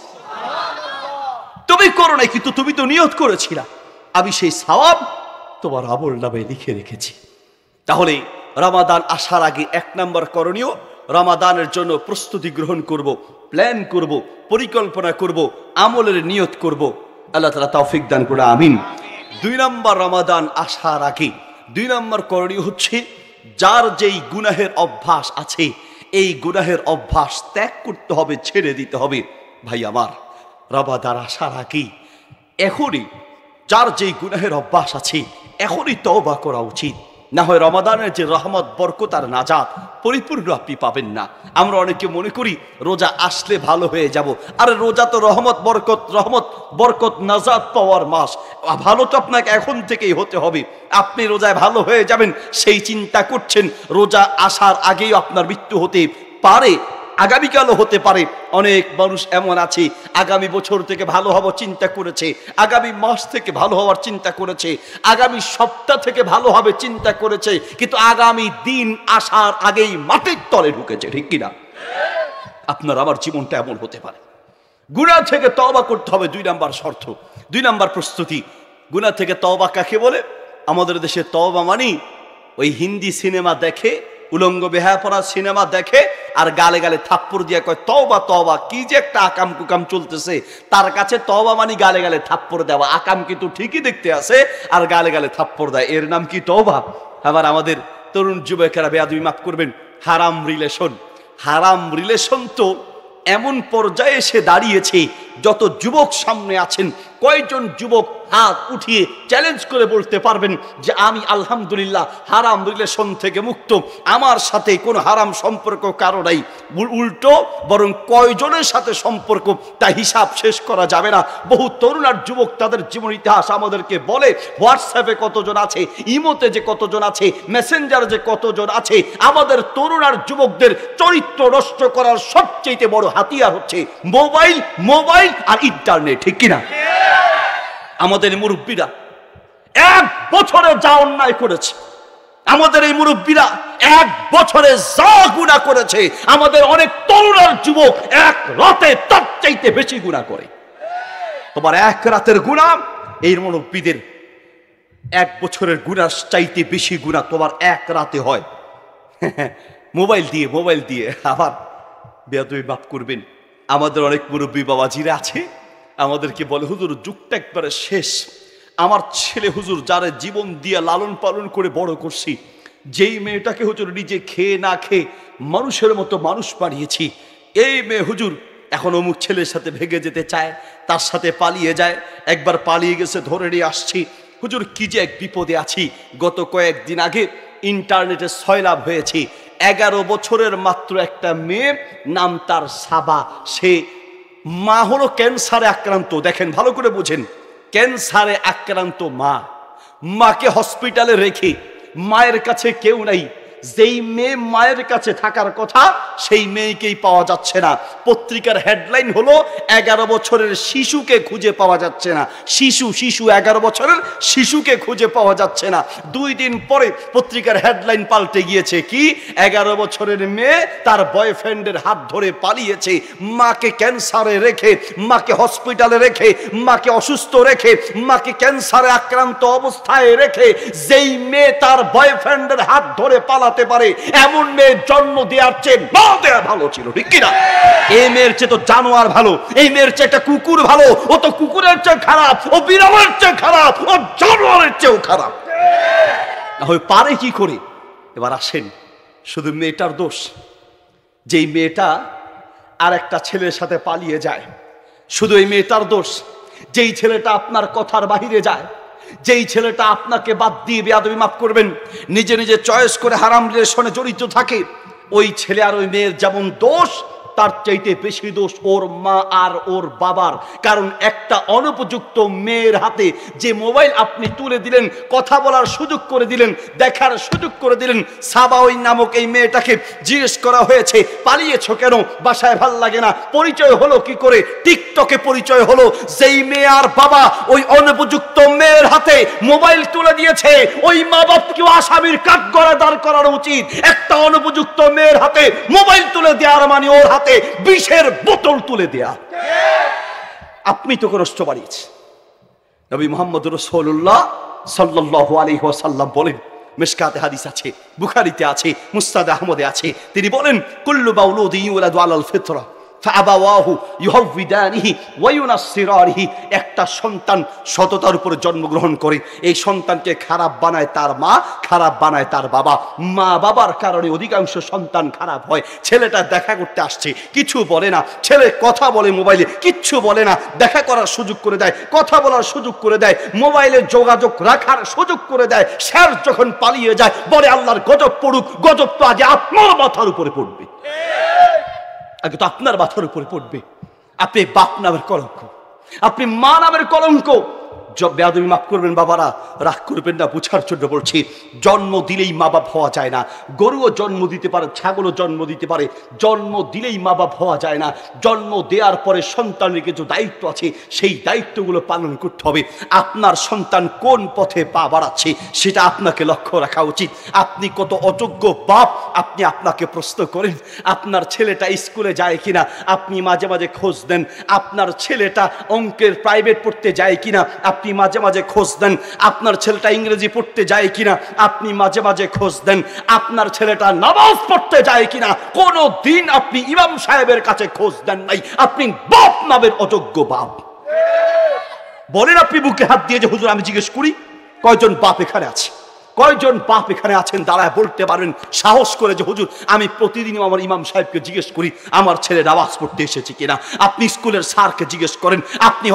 তুমি করো নাই কিন্তু তুমি তো নিয়ত করেছিলা, আমি সেই সওয়াব তোমার আমল নামে লিখে রেখেছি। তাহলে রমাদান আসার আগে 1 নম্বর করণীয়, রমাদানের জন্য প্রস্তুতি গ্রহণ করব, প্ল্যান করব, পরিকল্পনা করব, আমলের নিয়ত করব। আল্লাহ তাআলা তৌফিক দান করে আমিন। 2 নম্বর, রমাদান আসার আগে 2 নম্বর করণীয় হচ্ছে, যার যেই গুনাহের অভ্যাস আছে এই গুনাহের অভ্যাস ত্যাগ করতে হবে, ছেড়ে দিতে হবে। ভাই আমার, রমাদান আসার আগে এখনই যার যেই গুনাহের অভ্যাস আছে এখনই তওবা করা উচিত, না হয় রমাদানের যে রহমত, বরকত আর নাজাত পরিপূর্ণ আপনি পাবেন না। আমরা অনেকে মনে করি রোজা আসলে ভালো হয়ে যাব, আরে রোজা তো রহমত বরকত নাজাত পাওয়ার মাস। ভালো তো আপনাকে এখন থেকেই হতে হবে। আপনি রোজায় ভালো হয়ে যাবেন সেই চিন্তা করছেন, রোজা আসার আগেই আপনার মৃত্যু হতে পারে, আগামীকালও হতে পারে। অনেক মানুষ এমন আছে আগামী বছর থেকে ভালো হওয়ার চিন্তা করেছে, আগামী মাস থেকে ভালো হওয়ার চিন্তা করেছে, আগামী সপ্তাহ থেকে ভালো হবে চিন্তা করেছে, কিন্তু আগামী দিন আসার আগেই মাটির তলে ঢুকেছে। ঠিক কিনা? আপনার আমার জীবনটা এমন হতে পারে। গুনাহ থেকে তওবা করতে হবে 2 নম্বর শর্ত, 2 নম্বর প্রস্তুতি। গুনাহ থেকে তওবা কাকে বলে? আমাদের দেশে তওবা মানে ওই হিন্দি সিনেমা দেখে, উলঙ্গ বেহায়াপনা সিনেমা দেখে আর গালে গালে থাপ্পড় দিয়ে কয় তওবা তওবা। কি যে একটা আকাম কুকাম চলতেছে, তার কাছে তওবা মানে গালে গালে থাপ্পড় দেওয়া। আকাম কিন্তু ঠিকই দেখতে আছে আর গালে গালে থাপ্পড় দেয়, এর নাম কি তওবা? আবার আমাদের তরুণ যুবকেরা, বেয়াদবি মাফ করবেন, হারাম রিলেশন তো এমন পর্যায়ে এসে দাঁড়িয়েছে, যত যুবক সামনে আছেন কয়জন যুবক হাত উঠিয়ে চ্যালেঞ্জ করে বলতে পারবেন যে আমি আলহামদুলিল্লাহ হারাম রিলেশন থেকে মুক্ত, আমার সাথে কোনো হারাম সম্পর্ক কারো নাই? উল্টো বরং কয়জনের সাথে সম্পর্ক তা হিসাব শেষ করা যাবে না। বহু তরুণ আর যুবক তাদের জীবন ইতিহাস আমাদেরকে বলে, হোয়াটসঅ্যাপে কতজন আছে, ইমোতে যে কতজন আছে, মেসেঞ্জারে যে কতজন আছে। আমাদের তরুণ আর যুবকদের চরিত্র নষ্ট করার সবচেয়ে বড় হাতিয়ার হচ্ছে মোবাইল আর ইন্টারনেট। ঠিক কিনা? আমাদের মুরব্বীরা 1 বছরে যা অন্যায় করেছে, আমাদের এই মুরব্বীরা 1 বছরে যা গুনাহ করেছে, আমাদের অনেক তরুণ আর যুবক 1 রাতে তার চাইতে বেশি গুনাহ করে। তোমার 1 রাতের গুনাহ এই মুরব্বীদের 1 বছরের গুনাহ চাইতে বেশি গুনাহ তোমার 1 রাতে হয়। মোবাইল দিয়ে। আবার বেয়াদবি মাফ করবেন, আমাদের অনেক মুরব্বী বাবাজিরা আছে, আমাদেরকে বলে, হুজুর যুগটা একবারে শেষ। আমার ছেলে হুজুর যারা জীবন দিয়ে লালন পালন করে বড় করছি, যেই মেয়েটাকে হুজুর নিজে খেয়ে না খেয়ে মানুষের মতো মানুষ বানিয়েছি, এই মেয়ে হুজুর এখন অমুক ছেলের সাথে ভেগে যেতে চায়, তার সাথে পালিয়ে যায়। একবার পালিয়ে গেছে, ধরে নিয়ে আসছি। হুজুর কি যে এক বিপদে আছি। গত কয়েকদিন আগে ইন্টারনেটে সয়লাভ হয়েছে, 11 বছরের মাত্র একটা মেয়ে, নাম তার সাবা। সে মা হলো ক্যান্সারে আক্রান্ত। দেখেন ভালো করে বুঝেন, ক্যান্সারে আক্রান্ত মাকে হসপিটালে রেখে, মায়ের কাছে কেউ নাই। যেই মেয়ে মায়ের কাছে থাকার কথা সেই মেয়েকেই পাওয়া যাচ্ছে না। পত্রিকার হেডলাইন হলো 11 বছরের শিশুকে খুঁজে পাওয়া যাচ্ছে না। শিশু 11 বছরের শিশুকে খুঁজে পাওয়া যাচ্ছে না। 2 দিন পরে পত্রিকার হেডলাইন পাল্টে গিয়েছে, কি 11 বছরের মেয়ে তার বয়ফ্রেন্ডের হাত ধরে পালিয়েছে। মাকে ক্যান্সারে রেখে, মাকে হসপিটালে রেখে, মাকে অসুস্থ রেখে, মাকে ক্যান্সারে আক্রান্ত অবস্থায় রেখে যেই মেয়ে তার বয়ফ্রেন্ডের হাত ধরে পালা চালাতে পারে এমন মেয়ের জন্ম দেওয়ার চেয়ে না দেওয়া ভালো ছিল, ঠিক কিনা? এই মেয়ের চেয়ে তো জানোয়ার ভালো, এই মেয়ের চেয়ে একটা কুকুর ভালো। ও তো কুকুরের চেয়ে খারাপ, ও বিড়ালের চেয়ে খারাপ, ও জানোয়ারের চেয়েও খারাপ। না হয় পারে কি করে? এবার আসেন, শুধু মেয়েটার দোষ। যেই মেয়েটা আর একটা ছেলের সাথে পালিয়ে যায়, শুধু এই মেয়েটার দোষ। যেই ছেলেটা আপনার কথার বাহিরে যায়, যেই ছেলেটা আপনাকে বাদ দিয়ে বেয়াদবি, মাফ করবেন, নিজে নিজে চয়েস করে হারাম রিলেশনে জড়িত থাকে, ওই ছেলে আর ওই মেয়ের যেমন দোষ, তার চাইতে বেশি দোষ ওর মা আর ওর বাবার। কারণ একটা অনুপযুক্ত মেয়ের হাতে যে মোবাইল আপনি তুলে দিলেন, কথা বলার সুযোগ করে দিলেন, দেখার সুযোগ করে দিলেন, সাবা ওই নামক এই মেয়েটাকে জিজ্ঞেস করা হয়েছে পালিয়েছো কেন, বাসায় ভাল লাগে না, পরিচয় হলো কি করে? টিকটকে পরিচয় হলো। যেই মেয়ে আর বাবা ওই অনুপযুক্ত মেয়ের হাতে মোবাইল তুলে দিয়েছে, ওই মা বাপকেও আসামির কাঠগড়ায় দাঁড় করানো উচিত। একটা অনুপযুক্ত মেয়ের হাতে মোবাইল তুলে দেওয়ার মানে ওর হাতে বিষের বোতল তুলে দেয়া। আপনি তো কষ্ট বাড়িয়েছে। নবী মুহাম্মদ রাসূলুল্লাহ সাল্লাল্লাহু আলাইহি ওয়াসাল্লাম বলেন, মিশকাতে হাদিস আছে, বুখারীতে আছে, মুসনাদ আহমদে আছে, তিনি বলেন, কুল্লু মাউলুদিন ইউলাদু আলাল ফিতরা ফাআবাওয়াহু ইউহাউইদানিহি ওয়া ইউনাসসিরানিহি। একটা সন্তান সততার উপরে জন্মগ্রহণ করে, এই সন্তানকে খারাপ বানায় তার মা, খারাপ বানায় তার বাবা। মা বাবার কারণে অধিকাংশ সন্তান খারাপ হয়। ছেলেটা দেখা করতে আসছে, কিছু বলে না, ছেলে কথা বলে মোবাইলে, কিচ্ছু বলে না, দেখা করার সুযোগ করে দেয়, কথা বলার সুযোগ করে দেয়, মোবাইলে যোগাযোগ রাখার সুযোগ করে দেয়। স্যার যখন পালিয়ে যায় বলে আল্লাহর গজব পড়ুক, গজব তো আগে আপনার মাথার উপরে পড়বে, আগে তো আপনার মাথার উপরে পড়বে। আপনি বাপ নামের কলঙ্ক, আপনি মা নামের কলঙ্ক। বেয়াদবি, মাফ করবেন বাবারা, রাগ করবেন না, বুঝার জন্য বলছি। জন্ম দিলেই মা বাপ হওয়া যায় না। গরুও জন্ম দিতে পারে, ছাগলও জন্ম দিতে পারে, জন্ম দিলেই মা বাপ হওয়া যায় না। জন্ম দেওয়ার পরে সন্তানের কিছু দায়িত্ব আছে, সেই দায়িত্বগুলো পালন করতে হবে। আপনার সন্তান কোন পথে পা বাড়াচ্ছে সেটা আপনাকে লক্ষ্য রাখা উচিত। আপনি কত অযোগ্য বাপ, আপনি আপনাকে প্রশ্ন করেন। আপনার ছেলেটা স্কুলে যায় কিনা আপনি মাঝে মাঝে খোঁজ দেন। আপনার ছেলেটা অঙ্কের প্রাইভেট পড়তে যায় কিনা আপনি মাঝে মাঝে খোঁজ দেন। আপনার ছেলেটা ইংরেজি পড়তে যায় কিনা আপনি মাঝে মাঝে খোঁজ দেন। আপনার ছেলেটা নামাজ পড়তে যায় কিনা কোনো দিন আপনি ইমাম সাহেবের কাছে খোঁজ দেন নাই। আপনি বাপ নামের অযোগ্য বাপ। বলেন আপনি বুকে হাত দিয়ে যে হুজুর আমি জিজ্ঞেস করি, কয়জন বাপ এখানে আছে? কয়জন বাপ এখানে আছেন দাঁড়ায় বলতে পারেন সাহস করে যে হুজুর আমি প্রতিদিনই আমার ইমাম সাহেবকে জিজ্ঞেস করি আমার ছেলে নামাজ পড়তে এসেছে কিনা? আপনি স্কুলের স্যারকে জিজ্ঞেস করেন, আপনি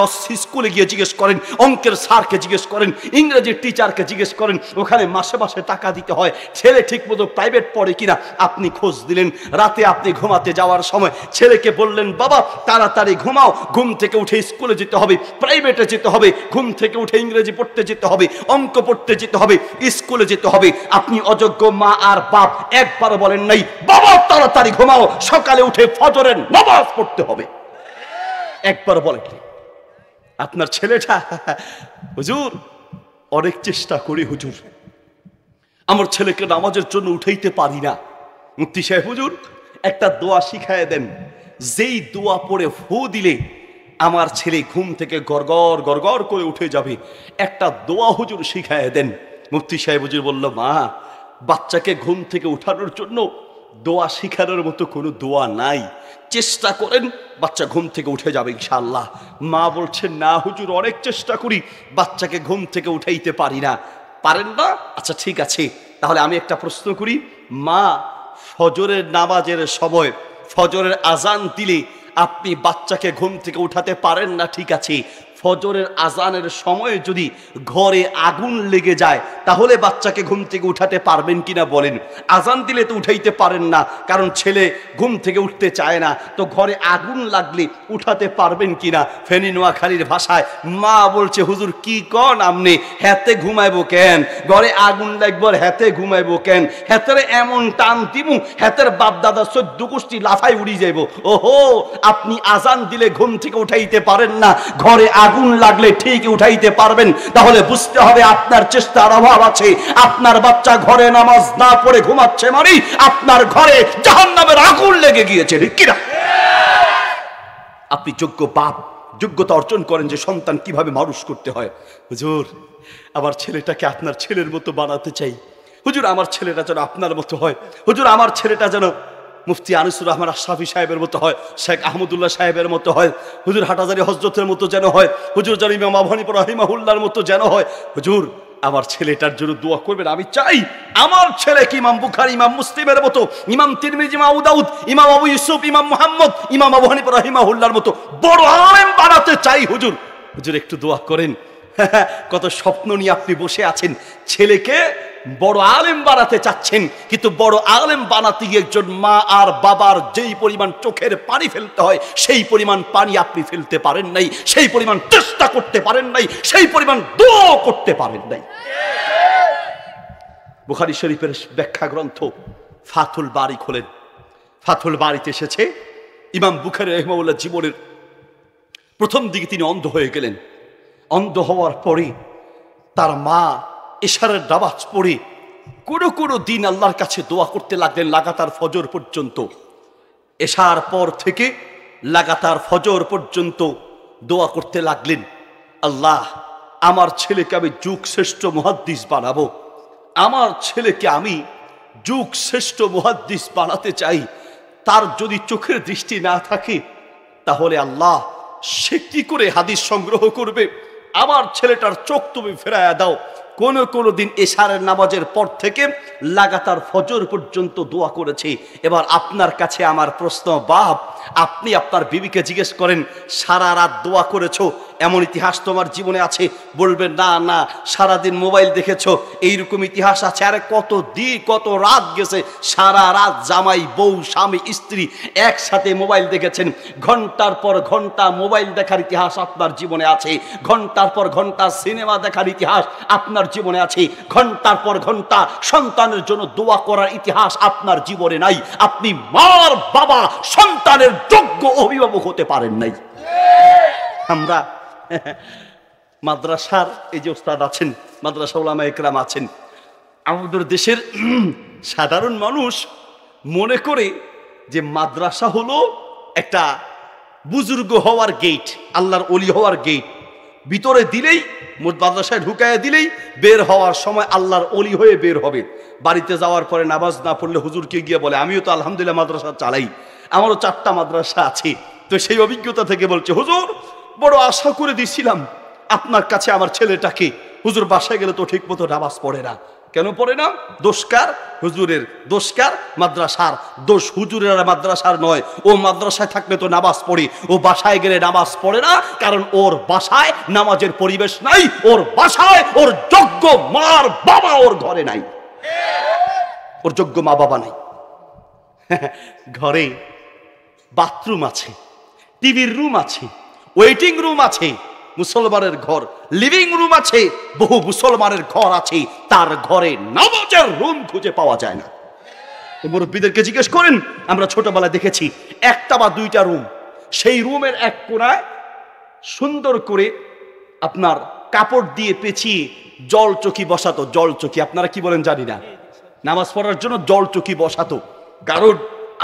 স্কুলে গিয়ে জিজ্ঞেস করেন, অঙ্কের স্যারকে জিজ্ঞেস করেন, ইংরেজির টিচারকে জিজ্ঞেস করেন, ওখানে মাসে মাসে টাকা দিতে হয়, ছেলে ঠিক মতো প্রাইভেট পড়ে কিনা আপনি খোঁজ দিলেন। রাতে আপনি ঘুমাতে যাওয়ার সময় ছেলেকে বললেন বাবা তাড়াতাড়ি ঘুমাও, ঘুম থেকে উঠে স্কুলে যেতে হবে, প্রাইভেটে যেতে হবে, ঘুম থেকে উঠে ইংরেজি পড়তে যেতে হবে, অঙ্ক পড়তে যেতে হবে, স্কুলে যেতে হবে। আপনি অযোগ্য মা আর বাপ একবার বলেন নাই বাবা তাড়াতাড়ি ঘুমাও, সকালে উঠে ফজরের নামাজ পড়তে হবে, একবার বলেন। আপনার ছেলেটা হুজুর অনেক চেষ্টা করি হুজুর, আমার ছেলেকে নামাজের জন্য উঠাইতে পারি না। মুফতি সাহেব হুজুর একটা দোয়া শিখায় দেন, যেই দোয়া পড়ে ফু দিলে আমার ছেলে ঘুম থেকে গড়গড় গড়গড় করে উঠে যাবে, একটা দোয়া হুজুর শিখায় দেন। মুফতি সাহেব হুজুর বলল মা বাচ্চাকে ঘুম থেকে উঠানোর জন্য দোয়া শিখানোর মতো কোনো দোয়া নাই, চেষ্টা করেন বাচ্চা ঘুম থেকে উঠে যাবে ইনশাআল্লাহ। মা বলছেন না হুজুর অনেক চেষ্টা করি বাচ্চাকে ঘুম থেকে উঠাইতে পারি না। পারেন না? আচ্ছা ঠিক আছে, তাহলে আমি একটা প্রশ্ন করি, মা ফজরের নামাজের সময় ফজরের আজান দিলে আপনি বাচ্চাকে ঘুম থেকে উঠাতে পারেন না, ঠিক আছে, ফজরের আজানের সময় যদি ঘরে আগুন লেগে যায় তাহলে বাচ্চাকে ঘুম থেকে উঠাতে পারবেন কিনা বলেন? আজান দিলে তো উঠাইতে পারেন না, কারণ ছেলে ঘুম থেকে উঠতে চায় না, তো ঘরে আগুন লাগলে উঠাতে পারবেন কিনা? ফেনী নোয়াখালীর ভাষায় মা বলছে হুজুর কি কন আমনে, হেতে ঘুমাইবো কেন, ঘরে আগুন লাগবো হেতে ঘুমাইবো কেন, হেতের এমন টান দিমু হেতের বাপ দাদা 14 গোষ্ঠী লাফাই উড়ি যাইব। ওহো, আপনি আজান দিলে ঘুম থেকে উঠাইতে পারেন না, ঘরে আগুন লাগলে ঠিক উঠাইতে পারবেন, তাহলে বুঝতে হবে আপনার চেষ্টার অভাব আছে। আপনার বাচ্চা ঘরে নামাজ না পড়ে ঘুমাচ্ছে মানে আপনার ঘরে জাহান্নামের আগুন লেগে গিয়েছে, ঠিক কিনা? আপনি যোগ্য বাপ, যোগ্যতা অর্জন করেন যে সন্তান কিভাবে মানুষ করতে হয়। হুজুর আমার ছেলেটাকে আপনার ছেলের মতো বানাতে চাই, হুজুর আমার ছেলেটা যেন আপনার মতো হয়, হুজুর আমার ছেলেটা যেন মুফতি আনিসুর রহমান আশরাফি সাহেবের মতো হয়, শেখ আহমদুল্লাহ সাহেবের মতো হয়, হুজুর হাটাজারি হজরতের মতো যেন হয়, হুজুর যেন ইমাম আবু হানিফা রাহিমাহুল্লাহর মতো যেন হয়। হুজুর আমার ছেলেটার জন্য দোয়া করবেন। আমি চাই আমার ছেলেকে ইমাম বুখারী, ইমাম মুসলিমের মতো, ইমাম তিরমিজি, ইমাম আবু দাউদ, ইমাম আবু ইউসুফ, ইমাম মুহাম্মদ, ইমাম আবু হানিফা রাহিমাহুল্লাহর মতো বড় আলেম বানাতে চাই। হুজুর হুজুর একটু দোয়া করেন। কত স্বপ্ন নিয়ে আপনি বসে আছেন, ছেলেকে বড় আলেম বানাতে চাচ্ছেন, কিন্তু বড় আলেম বানাতে গিয়ে একজন মা আর বাবার যেই পরিমাণ চোখের পানি ফেলতে হয় সেই পরিমাণ পানি আপনি ফেলতে পারেন নাই, সেই পরিমাণ চেষ্টা করতে পারেন নাই, সেই পরিমাণ দোয়া করতে পারেন নাই। বুখারী শরীফের ব্যাখ্যা গ্রন্থ ফাথুল বারী খোলেন, ফাথুল বারীতে এসেছে ইমাম বুখারী রাহিমাহুল্লাহ জীবনের প্রথম দিকে তিনি অন্ধ হয়ে গেলেন। অন্ধ হওয়ার পরে তার মা ইশারের নামাজ পড়ে কোনো দিন আল্লাহর কাছে দোয়া করতে লাগলেন লাগাতার ফজর পর্যন্ত। এশার পর থেকে লাগাতার ফজর পর্যন্ত দোয়া করতে লাগলেন, আল্লাহ আমার ছেলেকে আমি যুগ শ্রেষ্ঠ মুহাদ্দিস বানাবো, আমার ছেলেকে আমি যুগ শ্রেষ্ঠ মুহাদ্দিস বানাতে চাই। তার যদি চোখের দৃষ্টি না থাকে তাহলে আল্লাহ সে কি করে হাদিস সংগ্রহ করবে? আমার ছেলেটার চোখ তুমি ফেরায়া দাও। কোন দিন এশারের নামাজের পর থেকে লাগাতার ফজর পর্যন্ত দোয়া করেছে। এবার আপনার কাছে আমার প্রশ্ন, বাপ আপনি আপনার বিবিকে জিজ্ঞেস করেন সারা রাত দোয়া করেছো, এমন ইতিহাস তোমার জীবনে আছে? বলবেন না না, সারাদিন মোবাইল দেখেছো, এইরকম ইতিহাস আছে। আরে কত দিন কত রাত গেছে, সারা রাত জামাই বউ স্বামী স্ত্রী একসাথে মোবাইল দেখেছেন, ঘন্টার পর ঘন্টা মোবাইল দেখার ইতিহাস আপনার জীবনে আছে, ঘন্টার পর ঘন্টা সিনেমা দেখার ইতিহাস আপনার জীবনে আছে, ঘন্টার পর ঘন্টা সন্তানের জন্য দোয়া করার ইতিহাস আপনার জীবনে নাই। আপনি মার বাবা সন্তানের যোগ্য অভিভাবক হতে পারেন নাই। আমরা মাদ্রাসার এই যে ওস্তাদ আছেন, মাদ্রাসা উলামা ইকরাম আছেন, আমাদের দেশের সাধারণ মানুষ মনে করে যে মাদ্রাসা হলো একটা বুজুর্গ হওয়ার গেট, আল্লাহর ওলি হওয়ার গেট। ভিতরে দিলেই মাদ্রাসায় ঢুকাইয়া দিলেই বের হওয়ার সময় আল্লাহর ওলি হয়ে বের হবে। বাড়িতে যাওয়ার পরে নামাজ না পড়লে হুজুরকে গিয়ে বলে আমিও তো আলহামদুলিল্লাহ মাদ্রাসা চালাই, আমারও 4টা মাদ্রাসা আছে। তো সেই অভিজ্ঞতা থেকে বলছে, হুজুর বড় আশা করে দিছিলাম আপনার কাছে আমার ছেলেটাকে, হুজুর বাসায় গেলে তো ঠিক মতো নামাজ পড়ে না। কেন পড়ে না? দোষকার হুজুরের, দোষকার মাদ্রাসার, দোষ হুজুরের আর মাদ্রাসার নয়। ও মাদ্রাসায় থাকলে তো নামাজ পড়ে, ও বাসায় গেলে নামাজ পড়ে না, কারণ ওর বাসায় নামাজের পরিবেশ নাই, ওর বাসায় ওর যোগ্য মার বাবা ওর ঘরে নাই, ওর যোগ্য মা বাবা নাই। ঘরে বাথরুম আছে, টিভির রুম আছে, ওয়েটিং রুম আছে, মুসলমানের ঘর লিভিং রুম আছে, বহু মুসলমানের ঘর আছে, তার ঘরে নামাজের রুম খুঁজে পাওয়া যায় না। মুরব্বীদেরকে জিজ্ঞেস করেন, আমরা ছোটবেলায় দেখেছি 1টা বা 2টা রুম, সেই রুমের এক কোণায় সুন্দর করে আপনার কাপড় দিয়ে পেঁচিয়ে জল চকি বসাতো। জল চকি আপনারা কি বলেন জানি না, নামাজ পড়ার জন্য জল চকি বসাতো। কারণ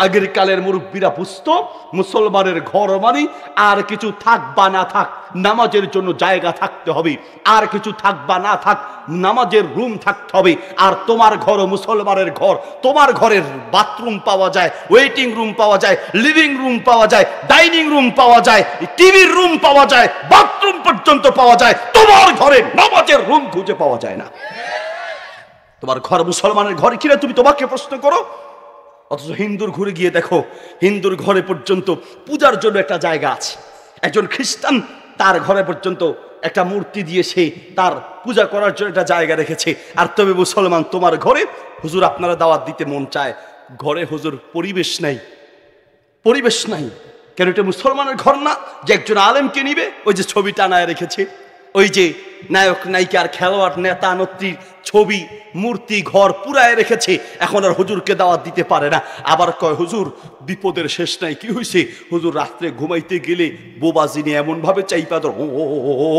আগের কালের মুরব্বীরা বুঝতো মুসলমানের ঘর মানে আর কিছু থাক বা না থাক নামাজের জন্য জায়গা থাকতে হবে, আর কিছু থাক বা না থাক নামাজের রুম থাকতে হবে। আর তোমার ঘরও মুসলমানের ঘর, তোমার ঘরের বাথরুম পাওয়া যায়, ওয়েটিং রুম পাওয়া যায়, লিভিং রুম পাওয়া যায়, ডাইনিং রুম পাওয়া যায়, টিভির রুম পাওয়া যায়, বাথরুম পর্যন্ত পাওয়া যায়। তোমার ঘরে নামাজের রুম খুঁজে পাওয়া যায় না। তোমার ঘর মুসলমানের ঘরে কিনা তুমি তোমাকে প্রশ্ন করো। অথচ হিন্দুর ঘুরে গিয়ে দেখো, হিন্দুর ঘরে পর্যন্ত পূজার জন্য একটা জায়গা আছে। একজন খ্রিস্টান তার ঘরে পর্যন্ত একটা মূর্তি দিয়ে সে তার পূজা করার জন্য একটা জায়গা রেখেছে। আর তবে মুসলমান তোমার ঘরে হুজুর আপনারা দাওয়াত দিতে মন চায়, ঘরে হুজুর পরিবেশ নাই, পরিবেশ নাই। কেন? এটা মুসলমানের ঘর না যে একজন আলেমকে নিবে। ওই যে ছবি টানায় রেখেছে, ওই যে নায়ক নায়িকার খেলোয়াড় নেতা নেত্রীর ছবি মূর্তি ঘর পুরায় রেখেছে, এখন আর হুজুরকে দাওয়াত দিতে পারে না। আবার কয় হুজুর বিপদের শেষ নাই, কি হয়েছে? হুজুর রাত্রে ঘুমাইতে গেলে বোবাজি নিয়ে এমন ভাবে চাইপা ধর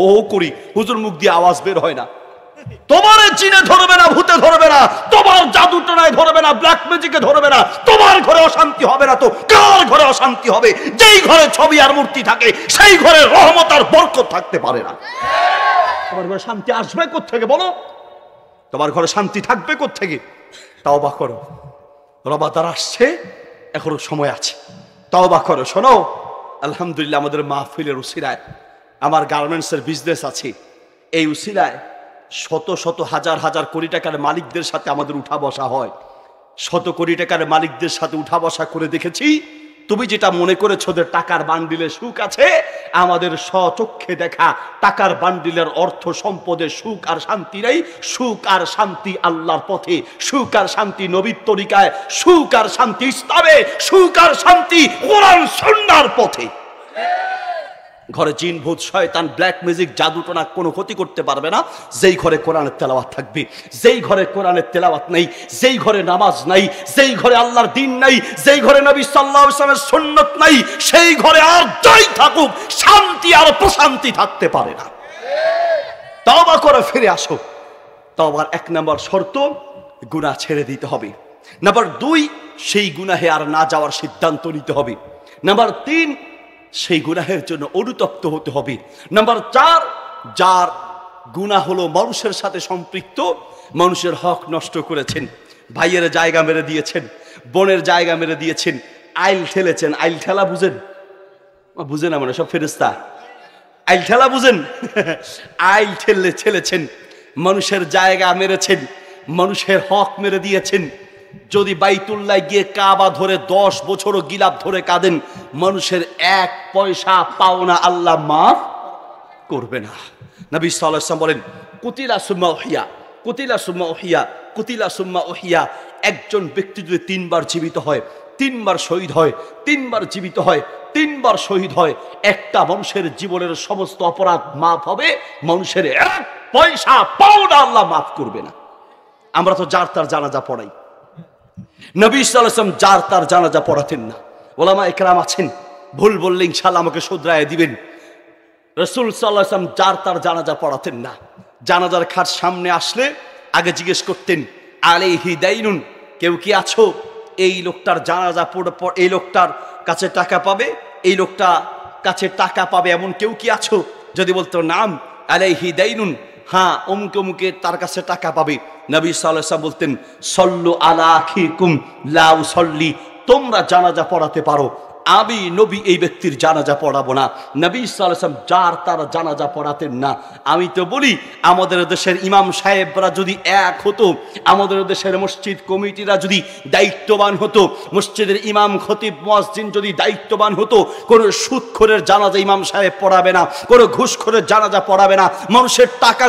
ও করি, হুজুর মুখ দিয়ে আওয়াজ বের হয় না। তোমার জিনে ধরবে না, ভূতে ধরবে না, তোমার জাদু টোনায় ধরবে না, ব্ল্যাক ম্যাজিকে ধরবে না, তোমার ঘরে অশান্তি হবে না তো কার ঘরে অশান্তি হবে? যেই ঘরে ছবি আর মূর্তি থাকে সেই ঘরে রহমত আর বরকত থাকতে পারে না। তোমার ঘরে শান্তি আসবে কোত্থেকে বলো? তোমার ঘরে শান্তি থাকবে কোত্থেকে? তওবা করো, রমাদান আসছে, এখনো সময় আছে, তওবা করো। শোনো, আলহামদুলিল্লাহ আমাদের মাহফিলের উসিলায়, আমার গার্মেন্টসের বিজনেস আছে, এই উসিলায় শত শত হাজার হাজার কোটি টাকার মালিকদের সাথে আমাদের উঠা বসা হয়। শত কোটি টাকার মালিকদের সাথে উঠা বসা করে দেখেছি, তুমি যেটা মনে করেছো ওদের টাকার বান্ডিলে সুখ আছে, আমাদের স্বচক্ষে দেখা টাকার বান্ডিলের অর্থ সম্পদের সুখ আর শান্তি নেই। সুখ আর শান্তি আল্লাহর পথে, সুখ আর শান্তি নবীর তরিকায়, সুখ আর শান্তি ইসলামে, সুখ আর শান্তি কোরআন সুন্নাহর পথে। ঘরে জিন ভূত শয়তান ব্ল্যাক ম্যাজিক জাদুটোনা কোনো ক্ষতি করতে পারবে না যেই ঘরে কোরআনের তেলাওয়াত থাকবে। যেই ঘরে কোরআনের তেলাওয়াত নেই, যেই ঘরে নামাজ নাই, যেই ঘরে আল্লাহর দ্বীন নাই, যেই ঘরে নবী সাল্লাল্লাহু আলাইহি ওয়াসাল্লামের সুন্নাত নাই, সেই ঘরে আর যাই থাকুক শান্তি আর প্রশান্তি থাকতে পারে না। তওবা করে ফিরে আসো। তওবার 1 নম্বর শর্ত, গুনাহ ছেড়ে দিতে হবে। নাম্বার 2, সেই গুনাহে আর না যাওয়ার সিদ্ধান্ত নিতে হবে। নাম্বার 3, সেই গুনাহের জন্য অনুতপ্ত হতে হবে। নাম্বার 4, যার গুনাহ হলো মানুষের সাথে সম্পৃক্ত, মানুষের হক নষ্ট করেছেন, ভাইয়ের জায়গা মেরে দিয়েছেন, বোনের জায়গা মেরে দিয়েছেন, আইল ঠেলেছেন। আইল ঠেলা বুঝেন? বুঝেন না মানে সব ফেরেশতা। আইল ঠেলা বুঝেন? আইল ঠেলেছেন, মানুষের জায়গা মেরেছেন, মানুষের হক মেরে দিয়েছেন। যদি বাইতুল্লাহ গিয়ে কাবা ধরে 10 বছরও গিলাপ ধরে কাঁদেন, মানুষের 1 পয়সা পাওনা আল্লাহ মাফ করবে না। নবী সাল্লাল্লাহু আলাইহি ওয়াসাল্লাম বলেন, কুতিলা সুম্মা উহিয়া, কুতিলা সুম্মা উহিয়া, কুতিলা সুম্মা উহিয়া। একজন ব্যক্তি যদি 3 বার জীবিত হয়, 3 বার শহীদ হয়, 3 বার জীবিত হয়, 3 বার শহীদ হয়, একটা মানুষের জীবনের সমস্ত অপরাধ মাফ হবে, মানুষের 1 পয়সা পাওনা আল্লাহ মাফ করবে না। আমরা তো যার তার জানাজা পড়াই, নবী সাল্লাল্লাহু আলাইহি ওয়াসাল্লাম যার তার জানাজা পড়াতেন না। ওলামা একরাম আছেন, ভুল বললে ইনশাআল্লাহ আমাকে শুধরায় দিবেন। রাসূল সাল্লাল্লাহু আলাইহি ওয়াসাল্লাম যার তার জানাজা পড়াতেন না। জানাজার খাট সামনে আসলে আগে জিজ্ঞেস করতেন, আলাইহি দাইনুন, কেউ কি আছো? এই লোকটার জানাজা পড়ে এই লোকটার কাছে টাকা পাবে, এই লোকটা কাছে টাকা পাবে এমন কেউ কি আছো? যদি বলতো নাম, আলাইহি দাইনুন, হ্যাঁ অমুকে অমুকে তার কাছে টাকা পাবে, নবী সাল্লাল্লাহু আলাইহি ওয়াসাল্লাম বলতেন, সল্লু আলা আখিকুম লা উসাল্লি, তোমরা জানাজা পড়াতে পারো, আমি নবী এই ব্যক্তির জানাজা পড়াবো না। নবী সাল্লাল্লাহু আলাইহি ওয়াসাল্লাম যার তার জানাজা পড়াতেন না। আমি তো বলি, আমাদের দেশের ইমাম সাহেবরা যদি এক হতো, আমাদের দেশের মসজিদ কমিটিরা যদি দায়িত্ববান হতো, মসজিদের ইমাম খতিব মুয়াজ্জিন যদি দায়িত্ববান হতো, কোনো সুদখোরের জানাজা ইমাম সাহেব পড়াবে না, কোনো ঘুষখোরের জানাজা পড়াবে না, মানুষের টাকা